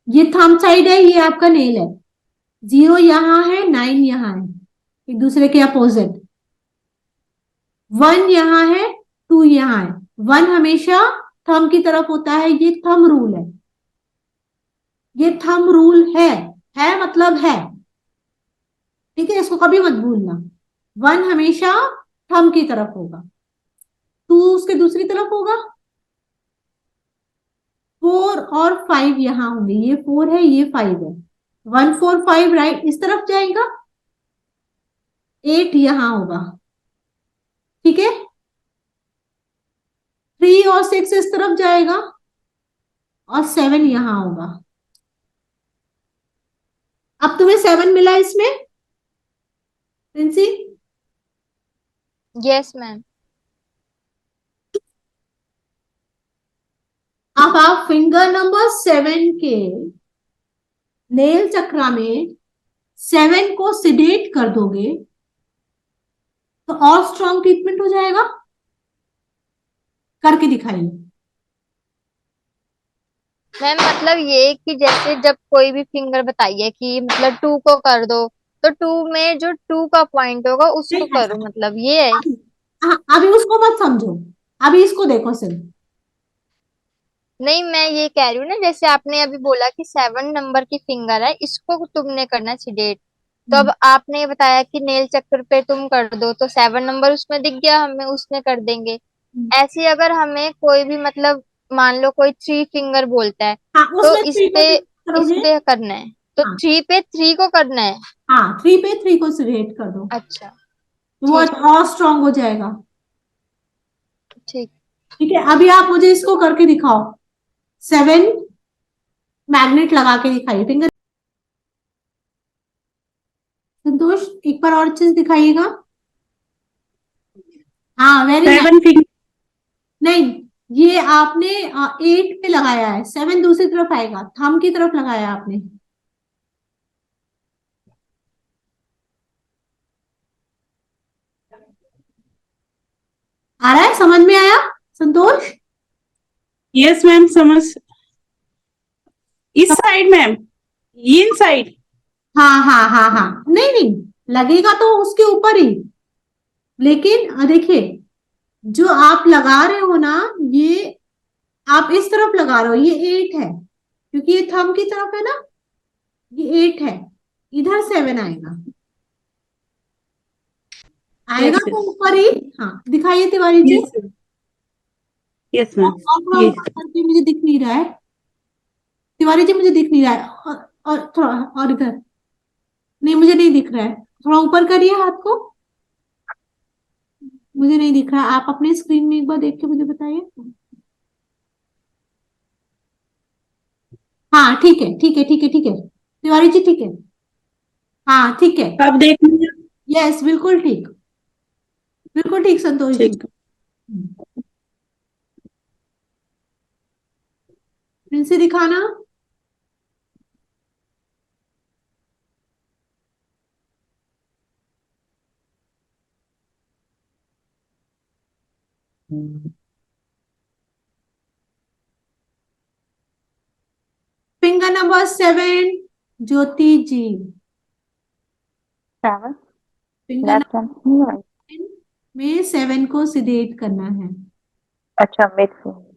ये थंब साइड है, ये आपका नेल है। 0 यहाँ है, 9 यहाँ है, एक दूसरे के अपोजिट। 1 यहाँ है, 2 यहाँ है। 1 हमेशा थंब की तरफ होता है, ये थंब रूल है, ये थंब रूल है मतलब है, ठीक है? इसको कभी मत भूलना। 1 हमेशा थंब की तरफ होगा, 2 उसके दूसरी तरफ होगा, 4 और 5 यहाँ होंगे, ये 4 है, ये 5 है। 1 4 5 राइट इस तरफ जाएगा, 8 यहाँ होगा, ठीक है? 3 और 6 इस तरफ जाएगा, और 7 यहाँ होगा। अब तुम्हें 7 मिला इसमें प्रिंसी?
Yes ma'am.
अब आप फिंगर नंबर 7 के नेल चक्रा में 7 को सिडेट कर दोगे तो और स्ट्रॉन्ग ट्रीटमेंट हो जाएगा। करके दिखाइए।
मैम मतलब ये कि जैसे जब कोई भी फिंगर बताइए कि मतलब 2 को कर दो, तो 2 में जो 2 का पॉइंट होगा उसको
नहीं ऐसा,
करो, मतलब ये है।
अभी उसको मत समझो, अभी इसको देखो सिर्फ।
नहीं मैं ये कह रही हूँ ना, जैसे आपने अभी बोला कि 7 नंबर की फिंगर है, इसको तुमने करना सीडेट, तो अब आपने ये बताया कि नेल चक्र पे तुम कर दो, तो 7 नंबर उसमें दिख गया, हमें उसमें कर देंगे। ऐसे ही अगर हमें कोई भी मतलब मान लो कोई 3 फिंगर बोलता है,
हाँ,
तो
उसमें
इस
3 को
पे इस
करोगे।
पे करना है, तो
हाँ
3 पे 3 को करना है।
हाँ, 3 पे 3 को सिलेक्ट कर दो,
अच्छा
वो
ठीक है।
और स्ट्रांग हो जाएगा।
ठीक।
ठीक है, अभी आप मुझे इसको करके दिखाओ, 7 मैग्नेट लगा के दिखाइए फिंगर। संतोष एक बार और चीज दिखाइएगा। हाँ वेरी नाइस।
7 फिंगर
नहीं, ये आपने 8 पे लगाया है, 7 दूसरी तरफ आएगा, थंब की तरफ लगाया आपने। आ रहा है, समझ में आया संतोष?
यस मैम, समझ। इस साइड मैम, इन साइड।
हाँ हाँ हाँ हाँ, नहीं नहीं, लगेगा तो उसके ऊपर ही, लेकिन देखिए जो आप लगा रहे हो ना, ये आप इस तरफ लगा रहे हो, ये 8 है क्योंकि ये थंब की तरफ है ना, ये 8 है, इधर 7 आएगा, आएगा
यस
तो ऊपर ही। हाँ दिखाइए Tiwari ji.
Yes yes ma'am.
और थोड़ा
ये
ऊपर करके, मुझे दिख नहीं रहा है तिवारी जी, मुझे दिख नहीं रहा है, और थोड़ा और इधर, नहीं मुझे नहीं दिख रहा है, थोड़ा ऊपर करिए हाथ को, मुझे नहीं दिख रहा, आप अपने स्क्रीन में एक बार देख के मुझे बताइए। हाँ ठीक है ठीक है ठीक है ठीक है तिवारी जी, ठीक है, हाँ ठीक है,
अब देख लीजिए।
यस बिल्कुल ठीक संतोष जी।
ठीक।
फिर से दिखाना। फिंगर नंबर 7, ज्योति जी।
7
finger
left hand right.
Number में 7 को सिडेट करना है।
अच्छा मिड फिंगर।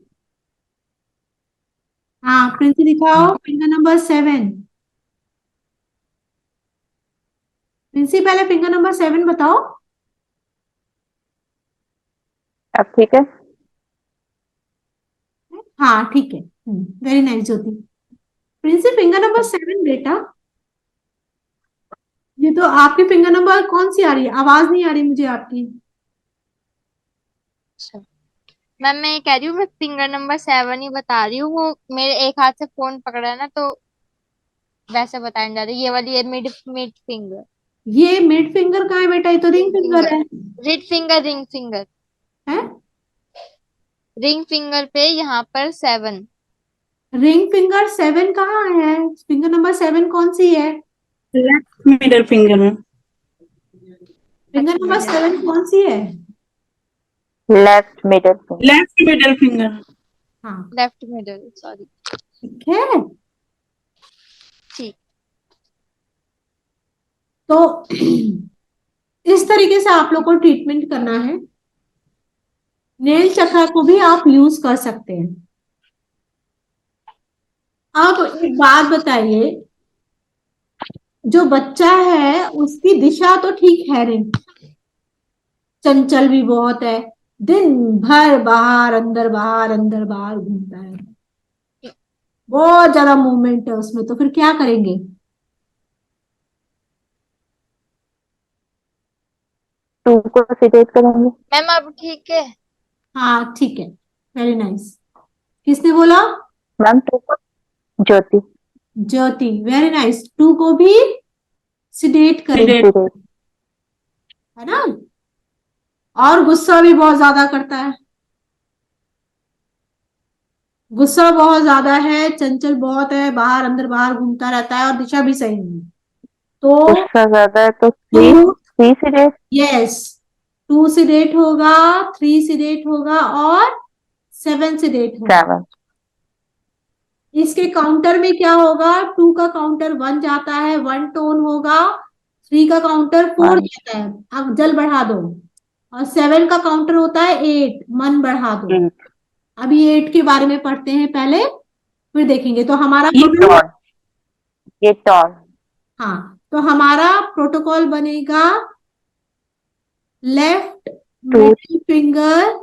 हाँ प्रिंसी दिखाओ, फिंगर नंबर 7। प्रिंसी पहले फिंगर नंबर 7 बताओ।
अब ठीक है।
हाँ ठीक है, वेरी नाइस ज्योति। प्रिंसी फिंगर नंबर 7 बेटा, ये तो आपकी फिंगर नंबर कौन सी आ रही है, आवाज नहीं आ रही मुझे आपकी।
अच्छा मैम, मैं ये कह रही हूँ, मैं फिंगर नंबर 7 ही बता रही हूँ। वो मेरे एक हाथ से फोन पकड़ा है ना, तो वैसे बताने जा रही, ये वाली है मिड मिड फिंगर।
ये मिड फिंगर कहाँ है बेटा, ये तो रिंग
रिंग
फिंगर
फिंगर,
है।
रिंग फिंगर,
है
रिंग फिंगर पे यहाँ पर 7।
रिंग फिंगर 7 कहाँ है, फिंगर नंबर 7 कौन सी है?
Left middle finger ma'am.
Finger number 7 कौन सी है?
Left middle finger.
Left middle finger.
हाँ
लेफ्ट मिडल, सॉरी।
ठीक है,
ठीक।
तो इस तरीके से आप लोग को ट्रीटमेंट करना है। नेल चक्रा को भी आप यूज कर सकते हैं। अब एक बात बताइए, जो बच्चा है उसकी दिशा तो ठीक है नहीं, चंचल भी बहुत है, दिन भर बाहर अंदर बाहर घूमता है, बहुत ज्यादा मूवमेंट है उसमें, तो फिर क्या करेंगे?
टू को सिटेट करेंगे।
मैम अब ठीक है।
हाँ ठीक है, वेरी नाइस। किसने बोला?
मैम टू को ज्योति।
ज्योति, वेरी नाइस। 2 को भी सिडेट करेंगे,
Sedate।
सिटेट।
है ना? और गुस्सा भी बहुत ज्यादा करता है, गुस्सा बहुत ज्यादा है, चंचल बहुत है, बाहर घूमता रहता है, और दिशा भी सही नहीं है। तो
गुस्सा ज्यादा है तो 3
2,
3 सिटेट।
यस, 2 सिडेट होगा, 3 सिडेट होगा, और 7 सिडेट होगा।
7
इसके काउंटर में क्या होगा? 2 का काउंटर 1 जाता है, 1 टोन होगा, 3 का काउंटर 4
1
जाता है, अब जल बढ़ा दो, और 7 का काउंटर होता है 8, मन बढ़ा दो।
8।
अभी 8 के बारे में पढ़ते हैं पहले, फिर देखेंगे। तो हमारा
ये
टॉन। ये टॉन।
हाँ, तो हमारा प्रोटोकॉल बनेगा, लेफ्ट
2
मिडिल फिंगर,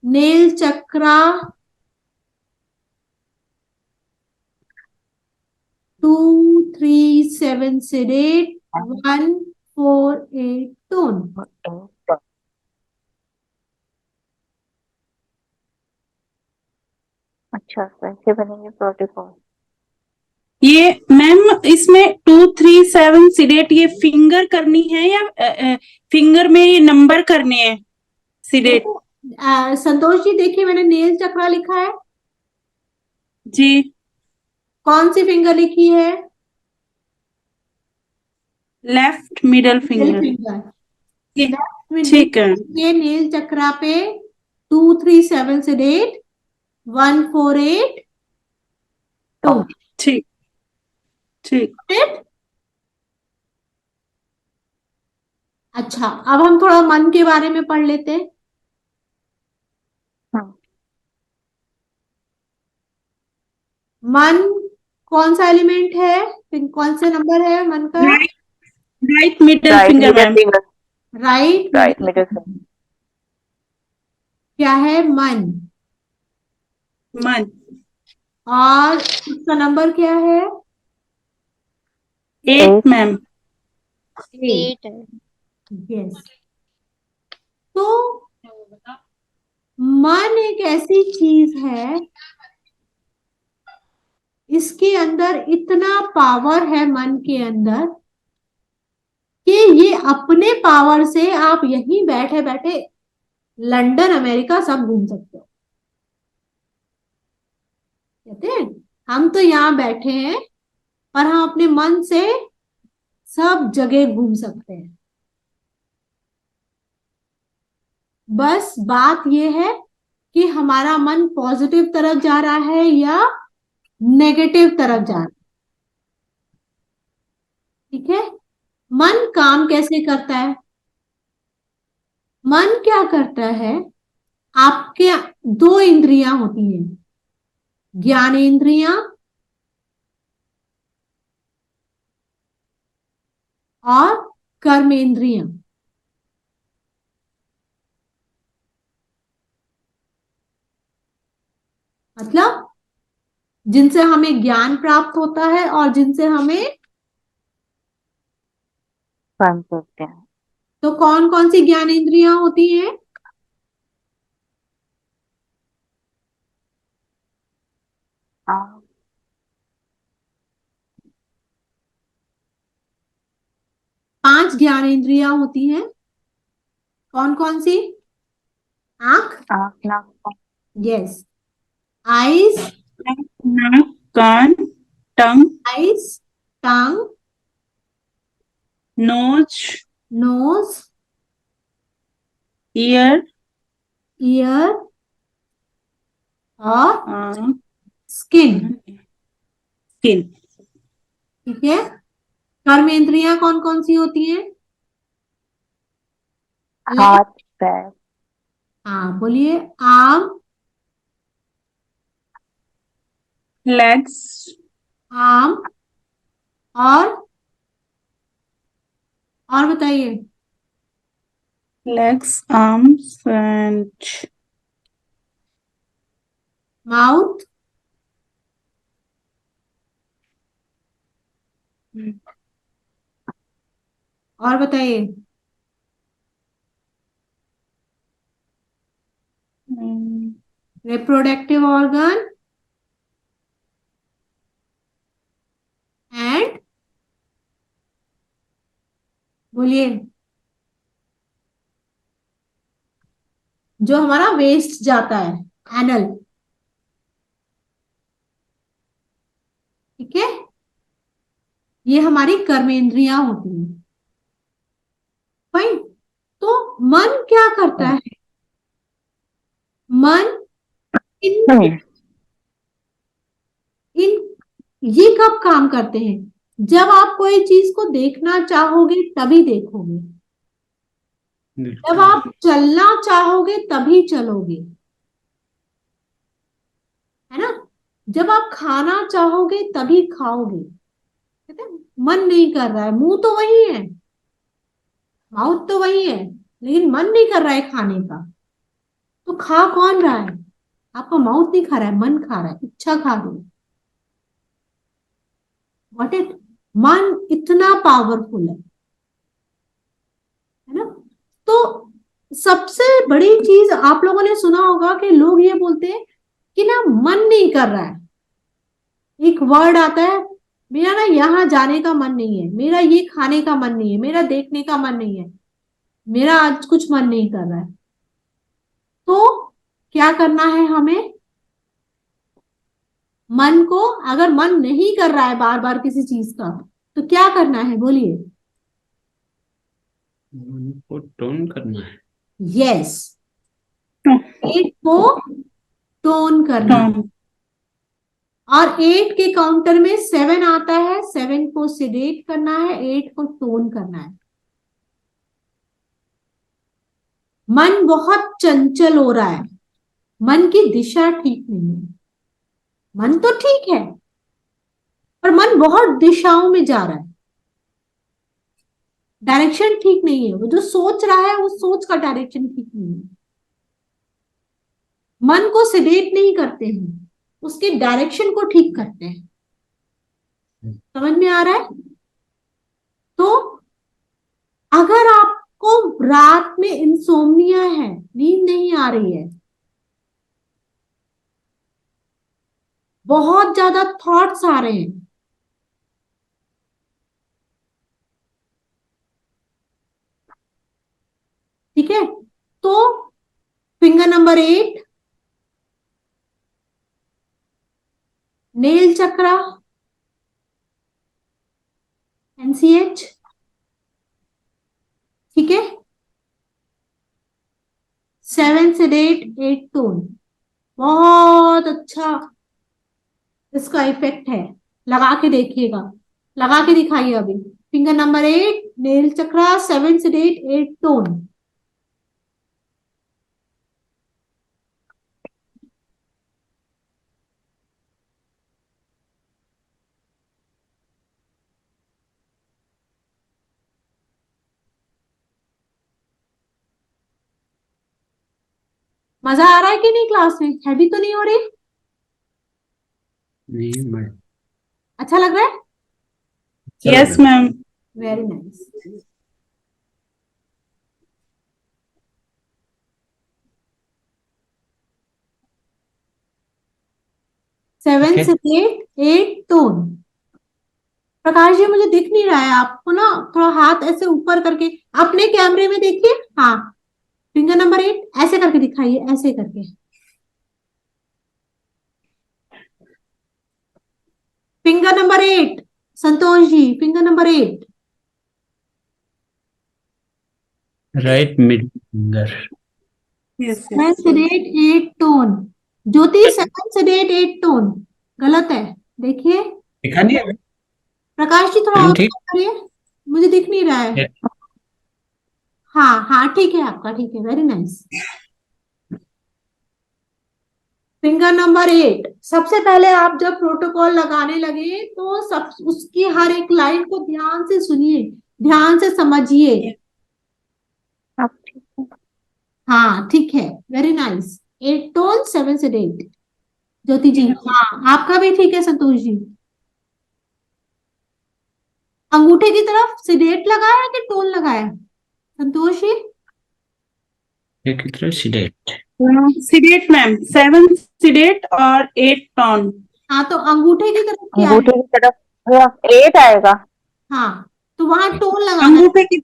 नेल चक्रा, 2 3 7 sedate, 1 4 8 tone।
अच्छा कैसे बनेंगे प्रोटोकॉल?
ये मैम, इसमें 2 3 7 सिडेट ये फिंगर करनी है या फिंगर में ये नंबर करने हैं सिडेट?
देखो, संतोष जी देखिए, मैंने नेल चक्रा लिखा है,
जी।
कौन सी फिंगर लिखी है?
Left middle
middle
finger.
Finger.
ये
लेफ्ट
ठीक है।
ये नील चक्रा पे 237 से डेट 1482।
ठीक ठीक।
अच्छा, अब हम थोड़ा मन के बारे में पढ़ लेते हैं। मन कौन सा एलिमेंट है, फिर कौन से नंबर है मन का?
Right right middle
Right
finger
middle
ma'am.
finger.
Right
Right middle finger.
क्या है? मन।
मन।
और उसका नंबर क्या है?
8 मैम।
8 है।
यस। तो मन एक ऐसी चीज है, इसके अंदर इतना पावर है मन के अंदर कि ये अपने पावर से आप यहीं बैठे बैठे लंदन अमेरिका सब घूम सकते हो। कहते हैं हम तो यहाँ बैठे हैं, पर हम अपने मन से सब जगह घूम सकते हैं। बस बात ये है कि हमारा मन पॉजिटिव तरफ जा रहा है या नेगेटिव तरफ जा रहा है। ठीक है। मन काम कैसे करता है? मन क्या करता है, आपके दो इंद्रियां होती हैं, ज्ञानेंद्रियां और कर्मेंद्रियां। मतलब जिनसे हमें ज्ञान प्राप्त होता है और जिनसे हमें,
काम करते हैं।
तो कौन कौन सी ज्ञानेंद्रियां होती हैं?
हाँ,
5 ज्ञानेंद्रियां होती हैं। कौन कौन सी? आंख,
आँख, नाक,
यस, आईज,
नाक, कान, टंग,
आईज, टंग,
नोज,
नोज,
ईयर,
ईयर और स्किन।
स्किन।
ठीक है। कर्मेंद्रियां कौन कौन सी होती हैं?
हाथ, पैर,
हाँ बोलिए। आर्म,
लेग्स,
आर्म और बताइए।
लेग्स, आर्म्स एंड
माउथ, और बताइए। रिप्रोडक्टिव ऑर्गन एंड, बोलिए, जो हमारा वेस्ट जाता है, एनल। ठीक है। ये हमारी कर्मेंद्रियां होती हैं। फाइन। तो मन क्या करता है? मन इन इन ये कब काम करते हैं? जब आप कोई चीज को देखना चाहोगे तभी देखोगे, जब आप चलना चाहोगे तभी चलोगे, है ना? जब आप खाना चाहोगे तभी खाओगे। कहते हैं, मन नहीं कर रहा है, मुंह तो वही है, माउथ तो वही है, लेकिन मन नहीं कर रहा है खाने का। तो खा कौन रहा है? आपका माउथ नहीं खा रहा है, मन खा रहा है, इच्छा खा रही है। व्हाट इट, मन इतना पावरफुल है ना? तो सबसे बड़ी चीज आप लोगों ने सुना होगा कि लोग ये बोलते हैं कि ना मन नहीं कर रहा है। एक वर्ड आता है, मेरा ना यहाँ जाने का मन नहीं है, मेरा ये खाने का मन नहीं है, मेरा देखने का मन नहीं है, मेरा आज कुछ मन नहीं कर रहा है। तो क्या करना है हमें? मन को, अगर मन नहीं कर रहा है बार बार किसी चीज का, तो क्या करना है बोलिए?
मन को टोन करना है।
यस,
टोन
8 को टोन करना है।
टोन
और 8 के काउंटर में 7 आता है, 7 को सिडेट करना है, 8 को टोन करना है। मन बहुत चंचल हो रहा है, मन की दिशा ठीक नहीं है। मन तो ठीक है पर मन बहुत दिशाओं में जा रहा है, डायरेक्शन ठीक नहीं है। वो जो सोच रहा है वो सोच का डायरेक्शन ठीक नहीं है। मन को सिडेट नहीं करते हैं, उसके डायरेक्शन को ठीक करते हैं। समझ में आ रहा है? तो अगर आपको रात में इंसोम्निया है, नींद नहीं आ रही है, बहुत ज्यादा थॉट्स आ रहे हैं, ठीक है, तो फिंगर नंबर 8, नेल चक्रा, एनसीएच, ठीक है, 7 सेडेट 8 टोन, बहुत अच्छा इसका इफेक्ट है। लगा के देखिएगा, लगा के दिखाइए अभी। फिंगर नंबर 8, नेल चक्रा, 7 सेडेट 8 टोन। मजा आ रहा है कि नहीं? क्लास में हैवी तो नहीं हो रही?
नहीं मैं
अच्छा लग रहा है?
चल
यस
रहा
मैम।
Very nice. सेवन
है।
से 8 टोन। प्रकाश जी मुझे दिख नहीं रहा है, आपको ना थोड़ा हाथ ऐसे ऊपर करके अपने कैमरे में देखिए। हाँ, फिंगर नंबर 8 ऐसे करके दिखाइए, ऐसे करके। Finger number 8, Santosh ji, finger number 8।
Right mid finger.
Yes
seven
yes.
Sedate 8 tone. Jyoti, 7 sedate 8 tone गलत है, देखिए।
दिखा नहीं है
प्रकाश जी थोड़ा
मैम?
और
ठीक
करिए, मुझे दिख नहीं रहा है।
है।
हाँ हाँ ठीक है आपका, ठीक है, वेरी नाइस। फिंगर नंबर 8, सबसे पहले आप जब प्रोटोकॉल लगाने लगे तो सब उसकी हर एक लाइन को ध्यान से सुनिए, ध्यान से समझिए। हाँ ठीक है, very nice. 8 tone, 7 sedate. Jyoti ji, हाँ आपका भी ठीक है। संतोष जी, अंगूठे की तरफ सिडेट लगाया कि टोन लगाया? संतोष जी,
एक की तरह सिलेक्ट।
सिडेट मैम, 7 सिडेट और 8 टोन।
हाँ तो अंगूठे की तरफ क्या है?
अंगूठे की तरफ 8 आएगा।
हाँ तो वहां टोन लगाना है,
अंगूठे की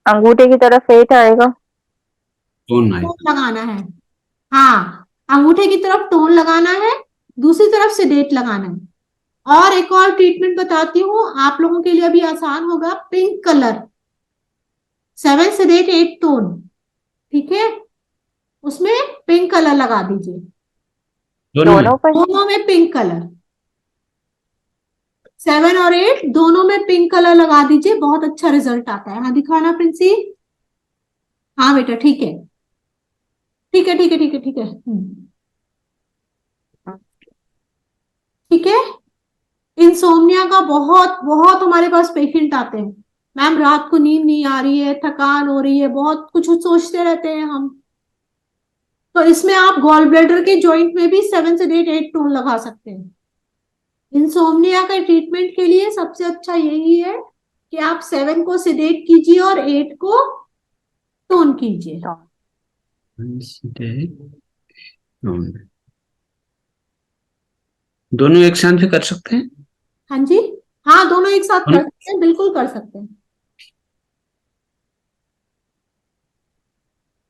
अंगूठे की तरफ 8 आएगा।
टोन आएगा।
टोन लगाना है। हाँ, अंगूठे की तरफ टोन लगाना है, दूसरी तरफ से डेट लगाना है। और एक और ट्रीटमेंट बताती हूँ आप लोगों के लिए, अभी आसान होगा। पिंक कलर, 7 से 8 टोन, ठीक है, उसमें पिंक कलर लगा दीजिए,
दोनों में
दोनों पर
दोनों में पिंक कलर। 7 और 8 दोनों में पिंक कलर लगा दीजिए, बहुत अच्छा रिजल्ट आता है। हाँ दिखाना प्रिंसी। हाँ बेटा, ठीक है, ठीक है, ठीक है, ठीक है, ठीक है। ठीक है। इंसोम्निया का बहुत बहुत हमारे पास पेशेंट आते हैं, मैम रात को नींद नहीं आ रही है, थकान हो रही है, बहुत कुछ सोचते रहते हैं हम। तो इसमें आप गॉल ब्लैडर के जॉइंट में भी 7 से 8 टोन लगा सकते हैं। इंसोम्निया के ट्रीटमेंट के लिए सबसे अच्छा यही है कि आप 7 को सिडेट कीजिए और 8 को टोन कीजिए।
टोन दोनों एक साथ भी कर सकते हैं।
हाँ जी, हाँ दोनों एक साथ कर सकते हैं, बिल्कुल कर सकते हैं।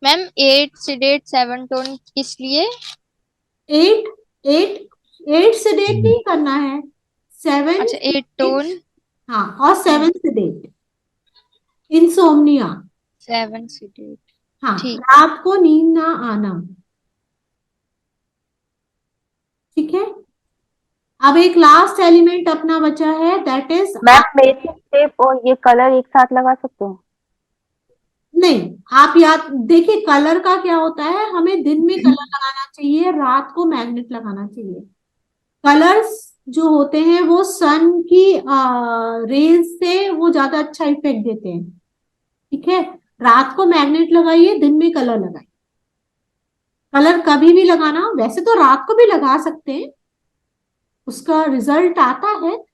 मैम 8 सिडेट 7 टोन किस लिए?
8 8 सिडेट नहीं करना है, 7।
अच्छा 8 टोन।
हाँ, और 7 सिडेट। Insomnia,
7 seeded.
हाँ,
ठीक।
रात को नींद ना आना। ठीक है, अब एक लास्ट एलिमेंट अपना बचा है, that is
ma'am basic tape और ये कलर एक साथ लगा सकते हो?
नहीं, आप याद देखिए, कलर का क्या होता है, हमें दिन में कलर लगाना चाहिए, रात को मैग्नेट लगाना चाहिए। कलर्स जो होते हैं वो सन की रेज से वो ज्यादा अच्छा इफेक्ट देते हैं। ठीक है, रात को मैग्नेट लगाइए, दिन में कलर लगाइए। कलर कभी भी लगाना, वैसे तो रात को भी लगा सकते हैं, उसका रिजल्ट आता है,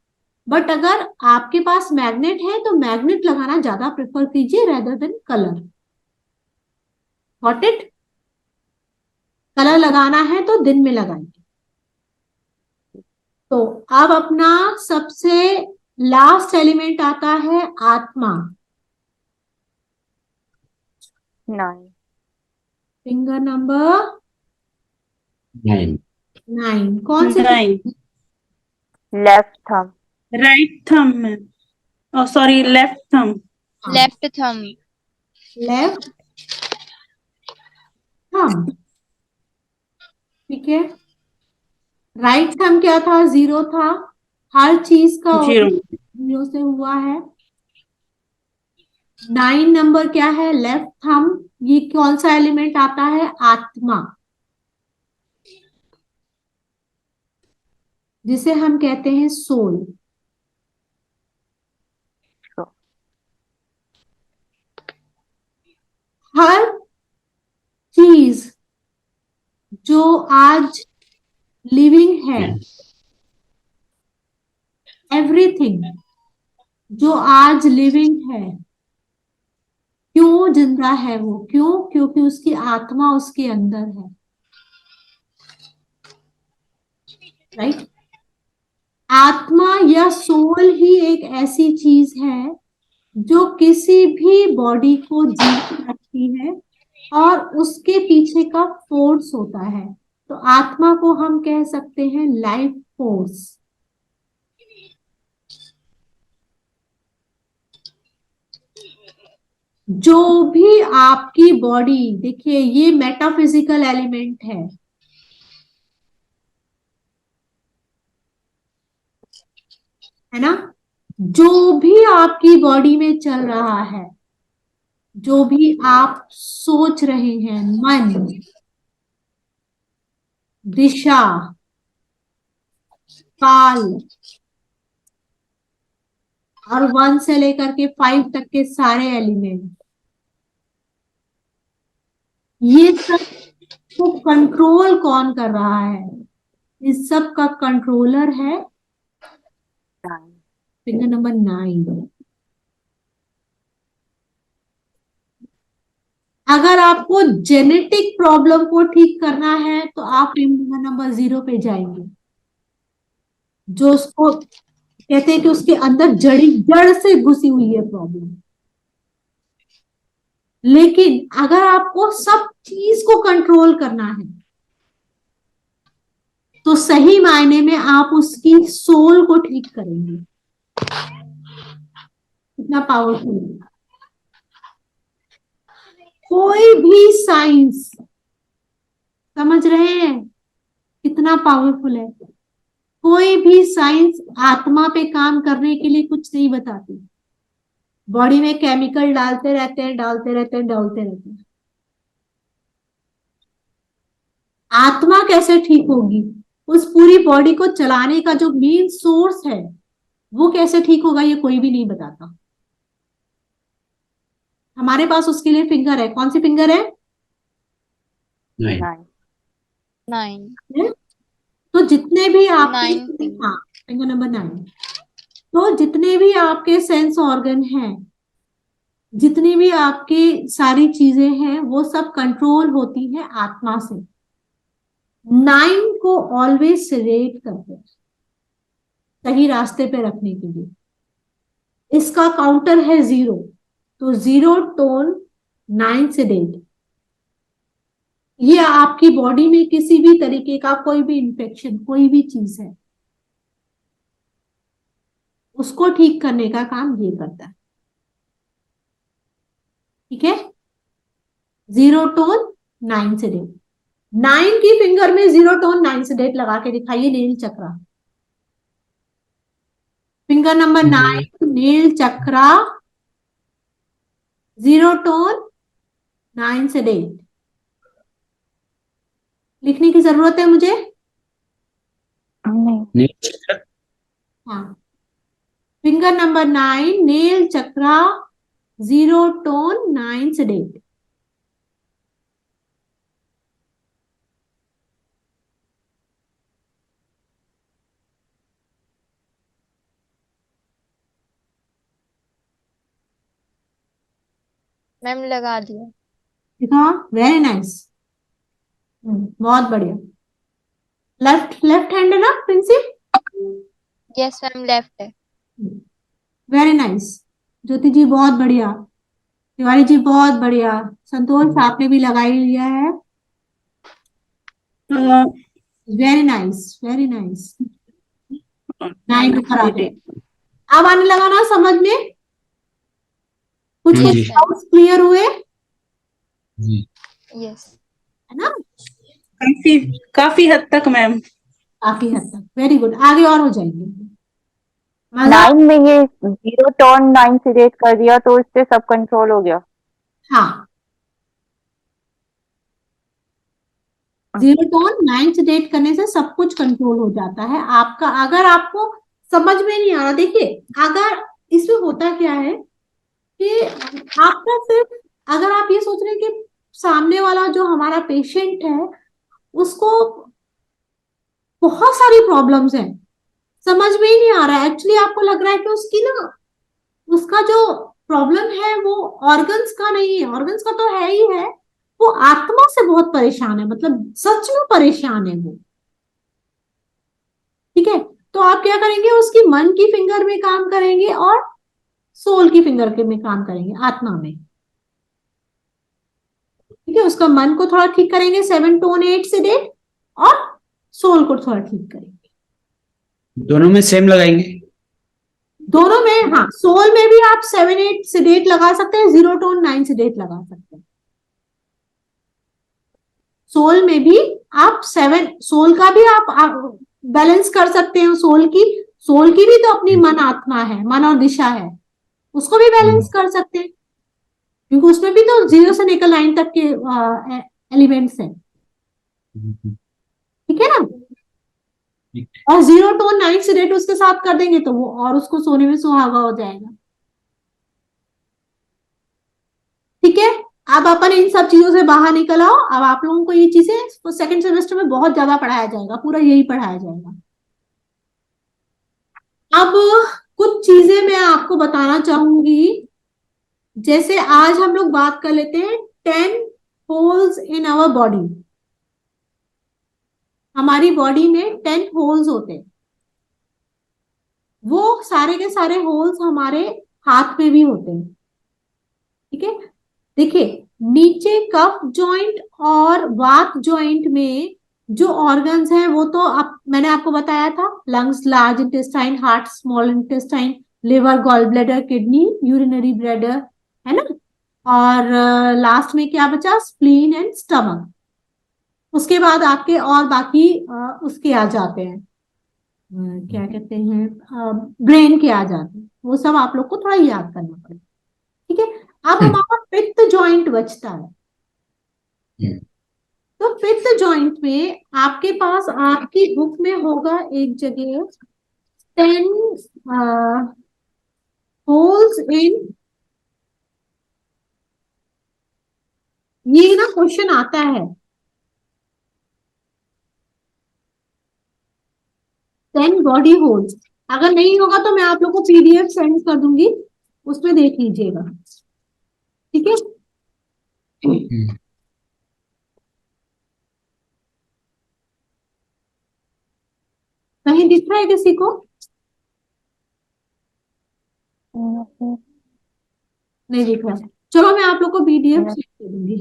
बट अगर आपके पास मैग्नेट है तो मैग्नेट लगाना ज्यादा प्रेफर कीजिए rather than colour. Got it? Colour लगाना है तो दिन में लगाएंगे। तो अब अपना सबसे लास्ट एलिमेंट आता है आत्मा।
9।
Finger number
9.
9, कौन से
9
लेफ्ट थंब।
राइट थंब में, oh sorry left thumb.
Left thumb.
Left thumb. ठीक है, राइट थंब क्या था? 0 था। हर चीज का
0
0 से हुआ है। 9 नंबर क्या है? Left thumb. ये कौन सा एलिमेंट आता है? आत्मा, जिसे हम कहते हैं सोल। हर चीज जो आज लिविंग है, एवरीथिंग जो आज लिविंग है, क्यों जिंदा है वो? क्यों? क्योंकि उसकी आत्मा उसके अंदर है। राइट? आत्मा या सोल ही एक ऐसी चीज है जो किसी भी बॉडी को जीवित रखती है और उसके पीछे का फोर्स होता है। तो आत्मा को हम कह सकते हैं लाइफ फोर्स। जो भी आपकी बॉडी, देखिए ये मेटाफिजिकल एलिमेंट है ना? जो भी आपकी बॉडी में चल रहा है, जो भी आप सोच रहे हैं, मन, दिशा, काल, और 1 से लेकर के 5 तक के सारे एलिमेंट, ये सब को कंट्रोल कौन कर रहा है? इस सब का कंट्रोलर है फिंगर नंबर 9। अगर आपको जेनेटिक प्रॉब्लम को ठीक करना है तो आप फिंगर नंबर 0 पे जाएंगे, जो उसको कहते हैं कि उसके अंदर जड़ से घुसी हुई है प्रॉब्लम। लेकिन अगर आपको सब चीज को कंट्रोल करना है तो सही मायने में आप उसकी सोल को ठीक करेंगे। कितना पावरफुल है! कोई भी साइंस, समझ रहे हैं कितना पावरफुल है? कोई भी साइंस आत्मा पे काम करने के लिए कुछ नहीं बताती। बॉडी में केमिकल डालते रहते हैं, डालते रहते हैं, डालते रहते हैं। आत्मा कैसे ठीक होगी? उस पूरी बॉडी को चलाने का जो मेन सोर्स है वो कैसे ठीक होगा, ये कोई भी नहीं बताता। हमारे पास उसके लिए फिंगर है। कौन सी फिंगर है?
9.
9।
तो जितने भी आपके
9 फिंगर।
हाँ, फिंगर नंबर 9। तो जितने भी आपके सेंस ऑर्गन हैं, जितनी भी आपकी सारी चीजें हैं, वो सब कंट्रोल होती है आत्मा से। 9 को ऑलवेज सेलेक्ट करते हैं सही रास्ते पे रखने के लिए। इसका काउंटर है 0, तो 0 टोन 9 सेडेट। ये आपकी बॉडी में किसी भी तरीके का कोई भी इंफेक्शन, कोई भी चीज है, उसको ठीक करने का काम ये करता है। ठीक है, 0 टोन 9 सेडेट। 9 की फिंगर में 0 टोन 9 सेडेट लगा के दिखाइए नील चक्रा। फिंगर नंबर 9 नील चक्रा, 0 टोन 9 सेडेट। लिखने की जरूरत है मुझे?
नील चक्र,
हाँ, फिंगर नंबर 9 नील चक्रा, 0 टोन 9 सेडेट।
मैम लगा दिया।
देखा, वेरी नाइस, बहुत बढ़िया। लेफ्ट लेफ्ट हैंड है ना प्रिंसी?
यस मैम लेफ्ट है।
Very nice. ज्योति जी बहुत बढ़िया, तिवारी जी बहुत बढ़िया, संतोष आपने भी लगा ही लिया है। Very nice, very nice. 9 ऊपर आ गए। अब आने लगा ना समझ में? कुछ
हाँ
कुछ
जी।
डाउट्स क्लियर हुए?
जी।
यस।
है ना?
काफी काफी हद तक मैम।
काफी हद तक, वेरी गुड। आगे और हो जाएंगे। मजा?
9 में ये 0 टर्न 9 सिलेक्ट कर दिया तो इससे सब कंट्रोल हो गया।
हाँ, 0 टोन 9 सेडेट करने से सब कुछ कंट्रोल हो जाता है आपका। अगर आपको समझ में नहीं आ रहा, देखिए अगर इसमें होता क्या है कि आपका सिर्फ, अगर आप ये सोच रहे हैं कि सामने वाला जो हमारा पेशेंट है उसको बहुत सारी प्रॉब्लम्स हैं, समझ में ही नहीं आ रहा है, एक्चुअली आपको लग रहा है कि उसकी ना, उसका जो प्रॉब्लम है वो ऑर्गन्स का नहीं है, ऑर्गन्स का तो है ही है, वो आत्मा से बहुत परेशान है, मतलब सच में परेशान है वो। ठीक है, तो आप क्या करेंगे, उसकी मन की फिंगर में काम करेंगे और सोल की फिंगर के में काम करेंगे, आत्मा में। ठीक है, उसका मन को थोड़ा ठीक करेंगे 7 टोन 8 से डेट, और सोल को थोड़ा ठीक करेंगे।
दोनों में सेम लगाएंगे?
दोनों में, हाँ, सोल में भी आप 7 8 से डेट लगा सकते हैं, 0 टोन 9 से डेट लगा सकते हैं। सोल में भी आप 7, सोल का भी आप बैलेंस कर सकते हैं। सोल की भी तो अपनी मन आत्मा है, मन और दिशा है, उसको भी बैलेंस कर सकते हैं, क्योंकि उसमें भी तो 0 से लेकर 9 तक के एलिमेंट्स हैं। ठीक है ना? और 0 टोन 9 से रेट उसके साथ कर देंगे तो वो और उसको सोने में सुहागा हो जाएगा। ठीक है, अब अपन इन सब चीजों से बाहर निकल आओ। अब आप लोगों को ये चीजें सेकंड सेमेस्टर में बहुत ज्यादा पढ़ाया जाएगा, पूरा यही पढ़ाया जाएगा। अब कुछ चीजें मैं आपको बताना चाहूंगी, जैसे आज हम लोग बात कर लेते हैं 10 होल्स इन आवर बॉडी। हमारी बॉडी में 10 होल्स होते हैं, वो सारे के सारे होल्स हमारे हाथ में भी होते हैं। ठीक है, देखिए नीचे कफ जॉइंट और वात जॉइंट में जो ऑर्गन्स हैं वो तो मैंने आपको बताया था, lungs, large intestine, heart, small intestine, liver, gall bladder, kidney, urinary bladder, है ना? और लास्ट में क्या बचा, स्प्लीन एंड स्टमक। उसके बाद आपके और बाकी उसके आ जाते हैं, क्या कहते हैं, ब्रेन के आ जाते हैं, वो सब आप लोग को थोड़ा याद करना पड़ेगा। ठीक है, अब हमारा पित्त जॉइंट बचता है। तो पित्त जॉइंट में आपके पास, आपकी बुक में होगा एक जगह 10 होल्स इन, ये ना क्वेश्चन आता है, 10 बॉडी होल्स। अगर नहीं होगा तो मैं आप लोग को पीडीएफ सेंड कर दूंगी, उसमें देख लीजिएगा। ठीक है, कहीं दिख रहा है किसी को? नहीं दिख रहा है, चलो मैं आप लोग को पीडीएफ सेंड कर दूंगी।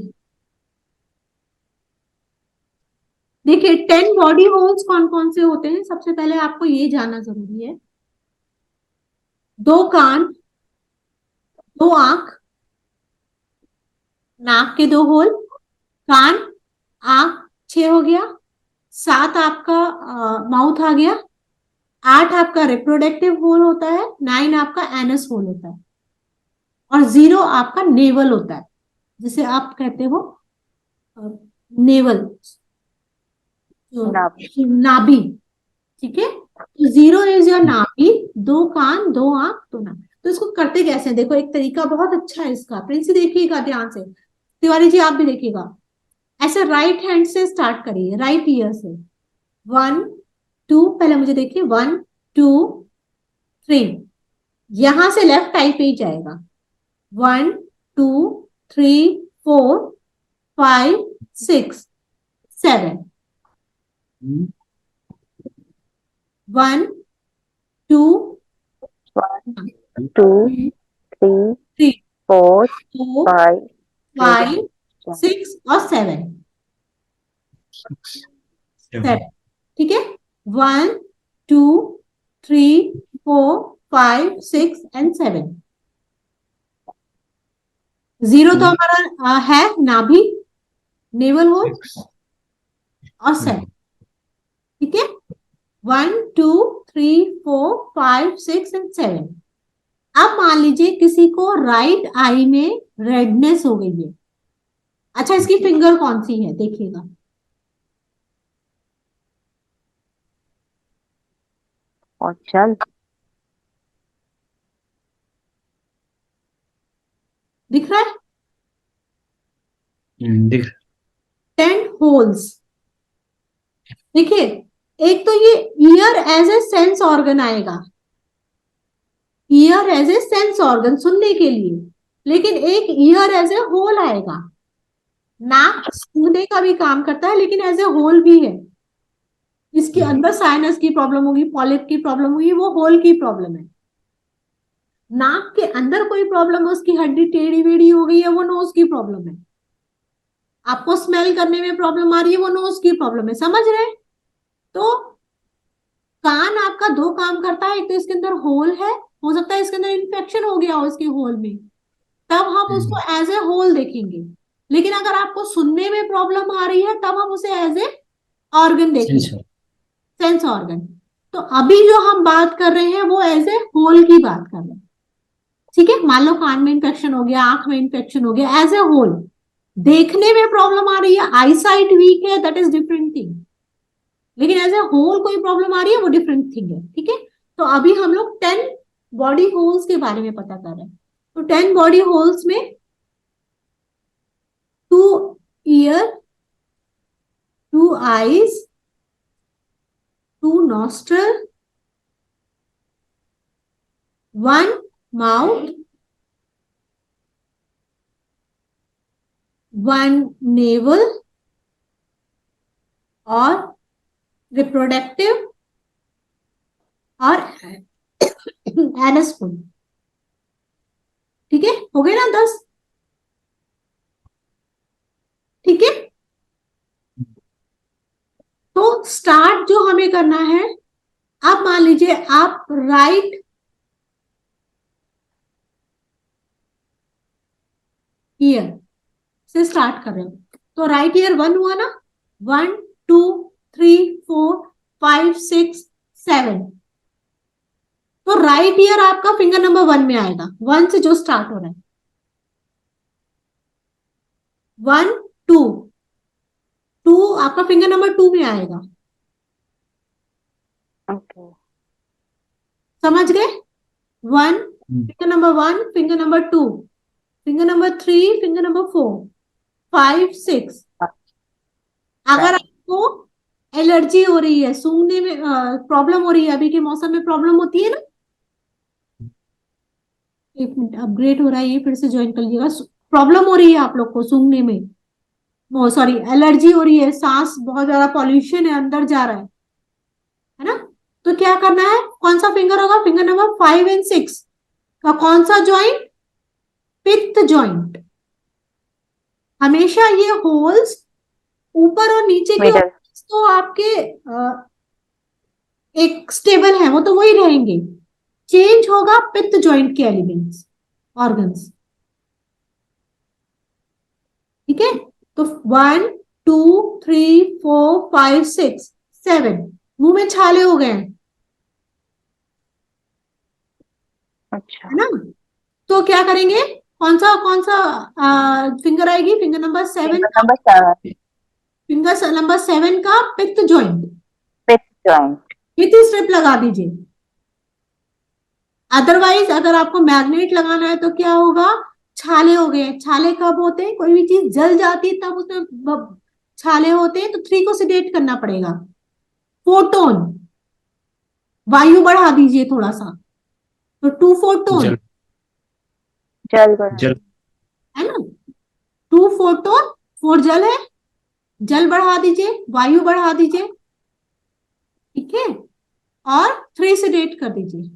देखिए 10 बॉडी होल्स कौन कौन से होते हैं, सबसे पहले आपको ये जानना जरूरी है, 2 कान, 2 आंख, नाक के 2 होल, कान, आंख 6 हो गया, 7 आपका माउथ आ गया, 8 आपका रिप्रोडक्टिव होल होता है, 9 आपका एनस होल होता है, और 0 आपका नेवल होता है, जिसे आप कहते हो नेवल, नाभि। ठीक है, तो 0 इज योर नाभि, 2 कान, 2 आंख, 2 नाक। तो इसको करते कैसे हैं? देखो, एक तरीका बहुत अच्छा है इसका, प्रिंस देखिएगा ध्यान से, तिवारी जी आप भी देखिएगा। ऐसे राइट हैंड से स्टार्ट करिए, राइट ईयर से, 1 2, पहले मुझे देखिए, 1 2 3, यहां से लेफ्ट आई पे ही जाएगा, 1 2 3 4 5 6 7, 1 2
1 2 3
3
4
4
5
5 6 और 7, ठीक है, 1 2 3 4 5 6 एंड 7। 0 तो हमारा है नाभि, नेवल होल और 7, ठीक है, 1 2 3 4 5 6 एंड 7। अब मान लीजिए किसी को राइट आई में रेडनेस हो गई है। अच्छा, इसकी फिंगर कौन सी है देखिएगा,
और चल
दिख रहा है?
दिख
10 होल्स। देखिए, एक तो ये ear as a sense organ आएगा, ear as a sense organ सुनने के लिए, लेकिन एक ईयर एज ए होल आएगा। नाक सूंघने का भी काम करता है, लेकिन एज ए होल भी है। इसके अंदर साइनस की प्रॉब्लम होगी, पॉलिप की प्रॉब्लम होगी, वो होल की प्रॉब्लम है। नाक के अंदर कोई प्रॉब्लम है, उसकी हड्डी टेढ़ी बेढ़ी हो गई है, वो नोज की प्रॉब्लम है। आपको स्मेल करने में प्रॉब्लम आ रही है, वो नोज की प्रॉब्लम है, समझ रहे? तो कान आपका 2 काम करता है, एक तो इसके अंदर होल है, हो सकता है इसके अंदर इन्फेक्शन हो गया हो इसके होल में, तब हम उसको एज ए होल देखेंगे। लेकिन अगर आपको सुनने में प्रॉब्लम आ रही है, तब हम उसे एज ए ऑर्गन देखेंगे, सेंस ऑर्गन। तो अभी जो हम बात कर रहे हैं वो एज ए होल की बात कर रहे हैं, ठीक है। मान लो कान में इन्फेक्शन हो गया, आंख में इन्फेक्शन हो गया, एज ए होल। देखने में प्रॉब्लम आ रही है, आई साइट वीक है, दैट इज डिफरेंट थिंग, लेकिन एज ए होल कोई प्रॉब्लम आ रही है, वो डिफरेंट थिंग है, ठीक है। तो अभी हम लोग 10 बॉडी होल्स के बारे में पता कर रहे हैं। तो 10 बॉडी होल्स में 2 year, 2 eyes, 2 nostril, 1 mouth, 1 navel और रिप्रोडक्टिव और एनस होल, ठीक है, हो गए ना 10, ठीक है। तो स्टार्ट जो हमें करना है, अब मान लीजिए आप राइट ईयर से स्टार्ट कर रहे हो, तो राइट ईयर 1 हुआ ना, 1 2 3 4 5 6 7। तो राइट ईयर आपका फिंगर नंबर 1 में आएगा, 1 से जो स्टार्ट हो रहा है, 1 2 2 आपका फिंगर नंबर 2 में आएगा,
ओके
समझ गए? 1 finger number 1, finger number 2, finger number 3, finger number 4 5 6। अगर आपको एलर्जी हो रही है, सूंघने में प्रॉब्लम हो रही है, अभी के मौसम में प्रॉब्लम होती है ना, एक मिनट अपग्रेड हो रहा है, ये फिर से ज्वाइन कर लीजिएगा। प्रॉब्लम हो रही है आप लोग को सूंघने में, सॉरी एलर्जी हो रही है, सांस बहुत ज्यादा पॉल्यूशन है, अंदर जा रहा है ना, तो क्या करना है? कौन सा फिंगर होगा? फिंगर नंबर 5 एंड 6 का कौन सा ज्वाइंट? पित्त ज्वाइंट। हमेशा ये होल्स ऊपर और नीचे के
मिडल
तो आपके एक स्टेबल है, वो तो वही रहेंगे, चेंज होगा पित्त ज्वाइंट के एलिमेंट्स, ऑर्गन्स। ठीक है, तो 1 2 3 4 5 6 7 मुंह में छाले हो गए हैं,
अच्छा,
है ना। तो क्या करेंगे, कौन सा फिंगर आएगी, फिंगर नंबर 7
फिंगर
का,
नंबर 7,
फिंगर नंबर 7 का picked joint,
fifth joint.
With strip लगा दीजिए। अदरवाइज अगर आपको मैग्नेट लगाना है तो क्या होगा, छाले हो गए। छाले कब होते हैं, कोई भी चीज जल जाती है तब उसमें छाले होते हैं, तो 3 को सिडेट करना पड़ेगा। फोटोन, वायु बढ़ा दीजिए थोड़ा सा, तो 2 फोटोन,
जल
जल बढ़ा,
जल
है ना। 2 फोटोन, 4 जल है, जल बढ़ा दीजिए, वायु बढ़ा दीजिए, ठीक है, और 3 सिडेट कर दीजिए,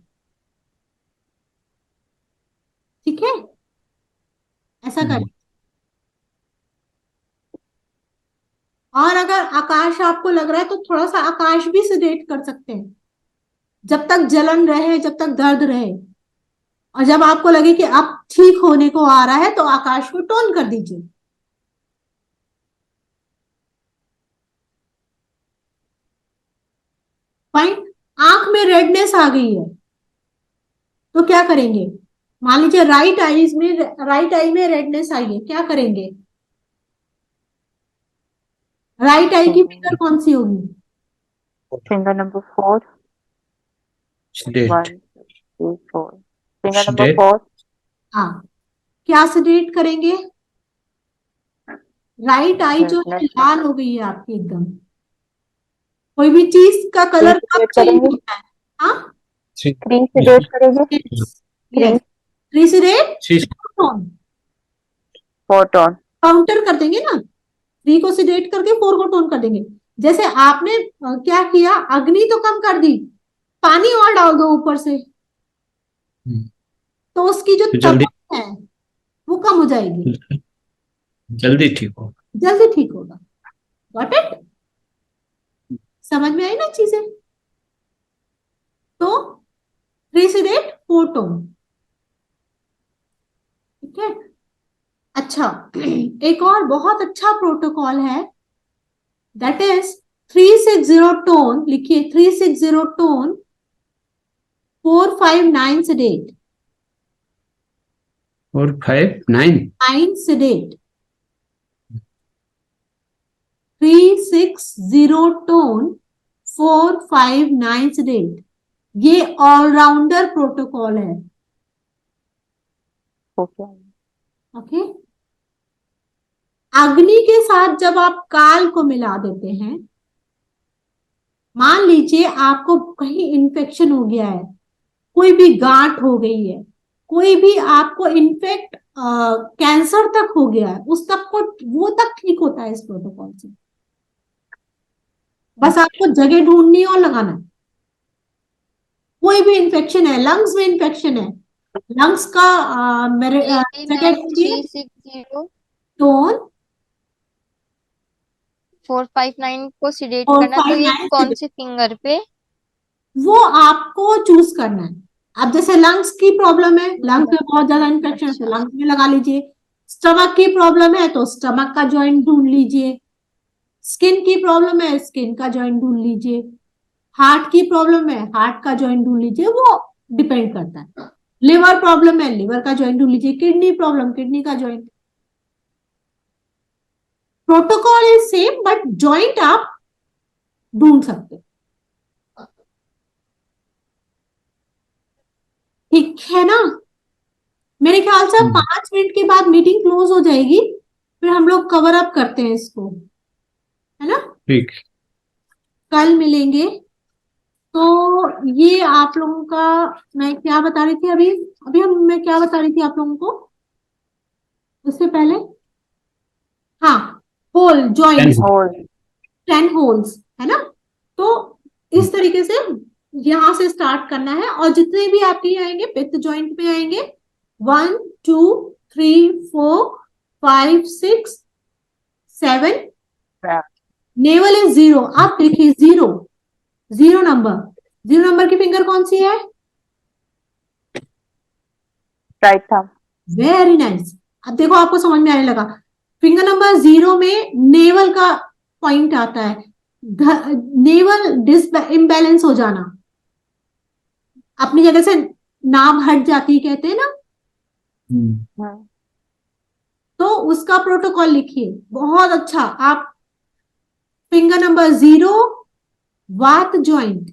ठीक है, ऐसा कर। और अगर आकाश आपको लग रहा है तो थोड़ा सा आकाश भी सिडेट कर सकते हैं, जब तक जलन रहे, जब तक दर्द रहे, और जब आपको लगे कि अब ठीक होने को आ रहा है तो आकाश को टोन कर दीजिए। फाइन। आंख में रेडनेस आ गई है तो क्या करेंगे, मान लीजिए राइट आई में रेडनेस आई है, क्या करेंगे, राइट आई की फिंगर कौन सी होगी,
फिंगर नंबर 4,
सिडेट
1 2 4, फिंगर नंबर
सिडेट
4,
हाँ, क्या सिडेट करेंगे, राइट आई जो है
रेडनेस,
लाल हो गई है आपकी एकदम। कोई भी चीज का
थ्री
कलर कब
सिडेट
चेंज
करेंगे,
होता है, हाँ,
3
3 सिडेट करेंगे,
यस, 3 सिडेट
3
टोन,
फोटोन,
काउंटर कर देंगे ना, 3 को सिडेट करके 4 को टोन कर देंगे। जैसे आपने क्या किया, अग्नि तो कम कर दी, पानी और डाल दो ऊपर से, तो उसकी जो
तो जल्दी
तपन है वो कम हो जाएगी,
जल्दी ठीक हो।
जल्दी ठीक होगा। गॉट इट, समझ में आई ना चीजें। तो 3 सिडेट 4 टोन, ठीक है। अच्छा, एक और बहुत अच्छा प्रोटोकॉल है, दैट इज 360 टोन, लिखिए 360 tone 459 sedate,
4 5 9
9 sedate, 360 tone 459 sedate, ये ऑलराउंडर प्रोटोकॉल है,
ओके,
ओके। अग्नि के साथ जब आप काल को मिला देते हैं, मान लीजिए आपको कहीं इन्फेक्शन हो गया है, कोई भी गांठ हो गई है, कोई भी आपको इनफेक्ट कैंसर तक हो गया है, उस तक को वो तक ठीक होता है इस प्रोटोकॉल से। बस आपको जगह ढूंढनी है और लगाना है। कोई भी इन्फेक्शन है, लंग्स में इन्फेक्शन है, लंग्स का
ये
जगह
मैम
ढूंढिए,
360
टोन
459 को सिलेक्ट
और
करना, तो ये
59
कौन
से,
सी फिंगर पे?
वो आपको चूज करना है। अब जैसे लंग्स की प्रॉब्लम है, लंग्स में बहुत ज्यादा इन्फेक्शन है तो
अच्छा,
लंग्स में लगा लीजिए, स्टमक की प्रॉब्लम है तो स्टमक का जॉइंट ढूंढ लीजिए, स्किन की प्रॉब्लम है स्किन का जॉइंट ढूंढ लीजिए, हार्ट की प्रॉब्लम है हार्ट का जॉइंट ढूंढ लीजिए, वो डिपेंड करता है। लिवर प्रॉब्लम है लिवर का जॉइंट ढूंढ लीजिए, किडनी प्रॉब्लम किडनी का joint. Protocol is same butt joint आप ढूंढ सकते हो, ठीक है ना। मेरे ख्याल से 5 मिनट के बाद मीटिंग क्लोज हो जाएगी, फिर हम लोग कवर अप करते हैं इसको, है ना।
ठीक।
कल मिलेंगे। तो ये आप लोगों का, मैं क्या बता रही थी अभी, मैं क्या बता रही थी आप लोगों को उससे पहले, हाँ, होल जॉइंट,
10
होल,
10 होल्स, है ना। तो इस तरीके से यहां से स्टार्ट करना है, और जितने भी आपके यहाँ आएंगे पित्त जॉइंट में आएंगे, 1 2 3 4 5 6 7, नेवल इज 0। आप देखिए 0, 0 नंबर की फिंगर कौन सी है,
राइट थंब,
वेरी नाइस। अब देखो आपको समझ में आने लगा, फिंगर नंबर 0 में नेवल का पॉइंट आता है, नेवल इम्बैलेंस हो जाना, अपनी जगह से नाभ हट जाती है कहते हैं ना, तो उसका प्रोटोकॉल लिखिए। बहुत अच्छा। आप फिंगर नंबर 0 वात जॉइंट,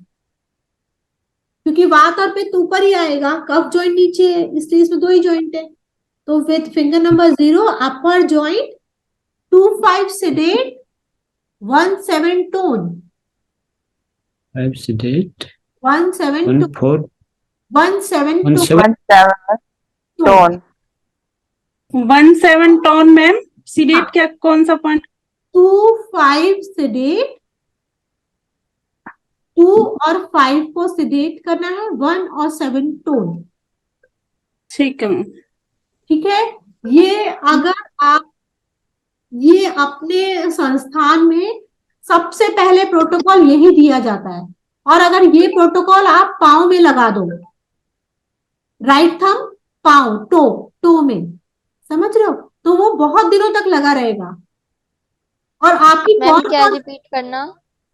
क्योंकि वात और पित्त ऊपर ही आएगा, कफ जॉइंट नीचे है, इसलिए इसमें 2 ही जॉइंट है। तो with finger number 0 upper joint 2-5 sedate 1-7 tone
5 sedate
1-7
1
tone
4
1-7
1
tone
7
Tone.
1-7 tone ma'am, seeded क्या कौन सा पॉइंट?
2-5 sedate, 2 और 5 को sedate करना है, 1 और 7 tone।
ठीक है मैम।
ठीक है। ये अगर आप ये अपने संस्थान में सबसे पहले प्रोटोकॉल यही दिया जाता है, और अगर ये प्रोटोकॉल आप पाँव में लगा दो, राइट थंब पाँव टो में, समझ रहे हो, तो वो बहुत दिनों तक लगा रहेगा। और आपकी
मैम
कौन
क्या
कौन
रिपीट करना?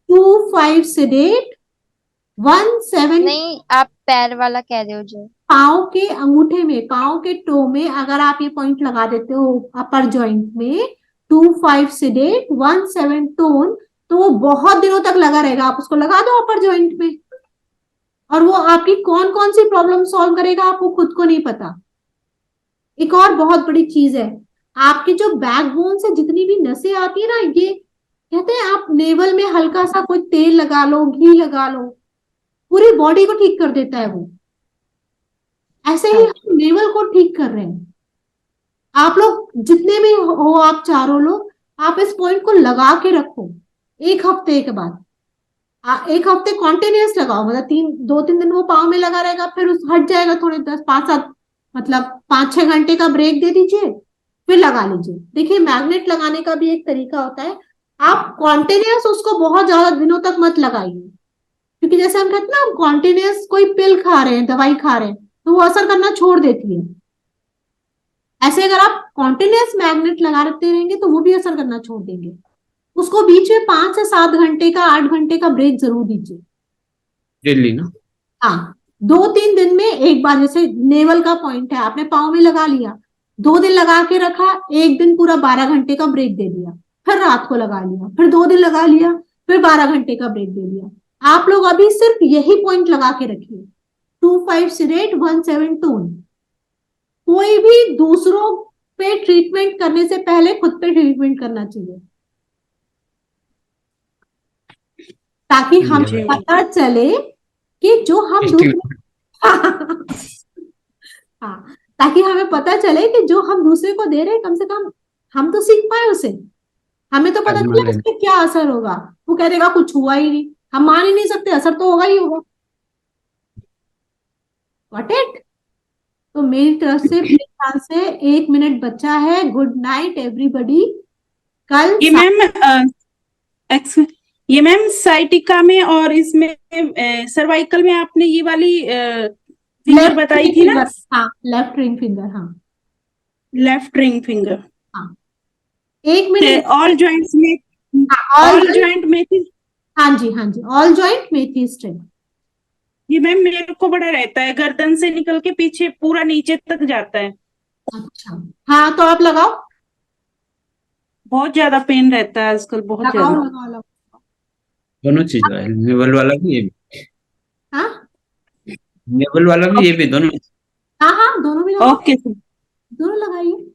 2-5 sedate 1-7
नहीं, आप पैर वाला कह रहे हो जो।
पाँव के अंगूठे में, पाँव के टो में अगर आप ये पॉइंट लगा देते हो अपर जॉइंट में, 2-5 sedate 1-7 tone, तो वो बहुत दिनों तक लगा रहेगा। आप उसको लगा दो अपर जॉइंट में, और वो आपकी कौन कौन सी प्रॉब्लम सॉल्व करेगा आपको खुद को नहीं पता। एक और बहुत बड़ी चीज है, आपकी जो बैकबोन से जितनी भी नसें आती है ना, ये कहते हैं आप नेवल में हल्का सा कोई तेल लगा लो, घी लगा लो, पूरी बॉडी को ठीक कर देता है वो। ऐसे ही हम नेवल को ठीक कर रहे हैं। आप लोग जितने भी हो, आप चारों लोग, आप इस पॉइंट को लगा के रखो। एक हफ्ते के बाद, एक हफ्ते कॉन्टिन्यूस लगाओ, मतलब 2-3 दिन वो पाँव में लगा रहेगा, फिर उस हट जाएगा थोड़े 10-5-7 मतलब 5-6 घंटे का ब्रेक दे दीजिए, फिर लगा लीजिए। देखिए मैग्नेट लगाने का भी एक तरीका होता है, आप कॉन्टिन्यूस उसको बहुत ज्यादा दिनों तक मत लगाइए, क्योंकि जैसे हम कहते हैं ना, कॉन्टिन्यूस कोई पिल खा रहे हैं, दवाई खा रहे हैं, तो वो असर करना छोड़ देती है। ऐसे अगर आप कॉन्टिन्यूस मैग्नेट लगाते रहेंगे तो वो भी असर करना छोड़ देंगे। उसको बीच में 5 से 7 घंटे का, 8 घंटे का ब्रेक जरूर दीजिए।
डेली ना?
हाँ, 2-3 दिन में एक बार। जैसे नेवल का पॉइंट है, आपने पाँव में लगा लिया, 2 दिन लगा के रखा, एक दिन पूरा 12 घंटे का ब्रेक दे दिया, फिर रात को लगा लिया, फिर 2 दिन लगा लिया, फिर 12 घंटे का ब्रेक दे दिया। आप लोग अभी सिर्फ यही पॉइंट लगा के रखिए, 2-5 sedate 1-7 tone। कोई भी दूसरों पे ट्रीटमेंट करने से पहले खुद पे ट्रीटमेंट करना चाहिए, ताकि हमें
जी।
पता चले कि जो हम दूसरे हाँ, ताकि हमें पता चले कि जो हम दूसरे को दे रहे हैं, कम से कम हम तो सीख पाए उसे। हमें तो पता
आजमा
चला
लें।
इसमें क्या असर होगा। वो कह देगा कुछ हुआ ही नहीं, हम मान ही नहीं सकते, असर तो होगा ही होगा। Got it? तो मेरी तरफ से मेरे ख्याल से 1 मिनट बचा है। Good night everybody. कल
ये मैम ये मैम साइटिका में और इसमें सर्वाइकल में आपने ये वाली फिंगर बताई थी ना?
हाँ, लेफ्ट रिंग फिंगर। हाँ
लेफ्ट रिंग फिंगर।
हाँ, 1 मिनट।
ऑल जॉइंट्स में,
ऑल
ऑल जॉइंट में थी।
हाँ जी, हाँ जी, ऑल जॉइंट मेथी स्ट्रिंग।
ये मैम मेरे को बड़ा रहता है, गर्दन से निकल के पीछे पूरा नीचे तक जाता है।
अच्छा, हाँ तो आप लगाओ,
बहुत ज्यादा पेन रहता है आजकल, बहुत
लगाओ
ज्यादा।
लगाओ लगाओ।
दोनों चीज है, नेवल वाला भी ये भी,
हाँ
नेवल वाला भी ये भी, दोनों।
हाँ हाँ, दोनों भी लगाओ,
ओके सर।
दोनों लगाइए।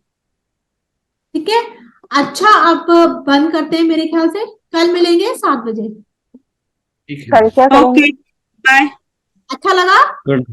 ठीक है। अच्छा, अब बंद करते हैं मेरे ख्याल से। कल मिलेंगे 7 बजे।
ठीक है।
कल क्या करेंगे?
Okay bye.
अच्छा लगा?
गुड।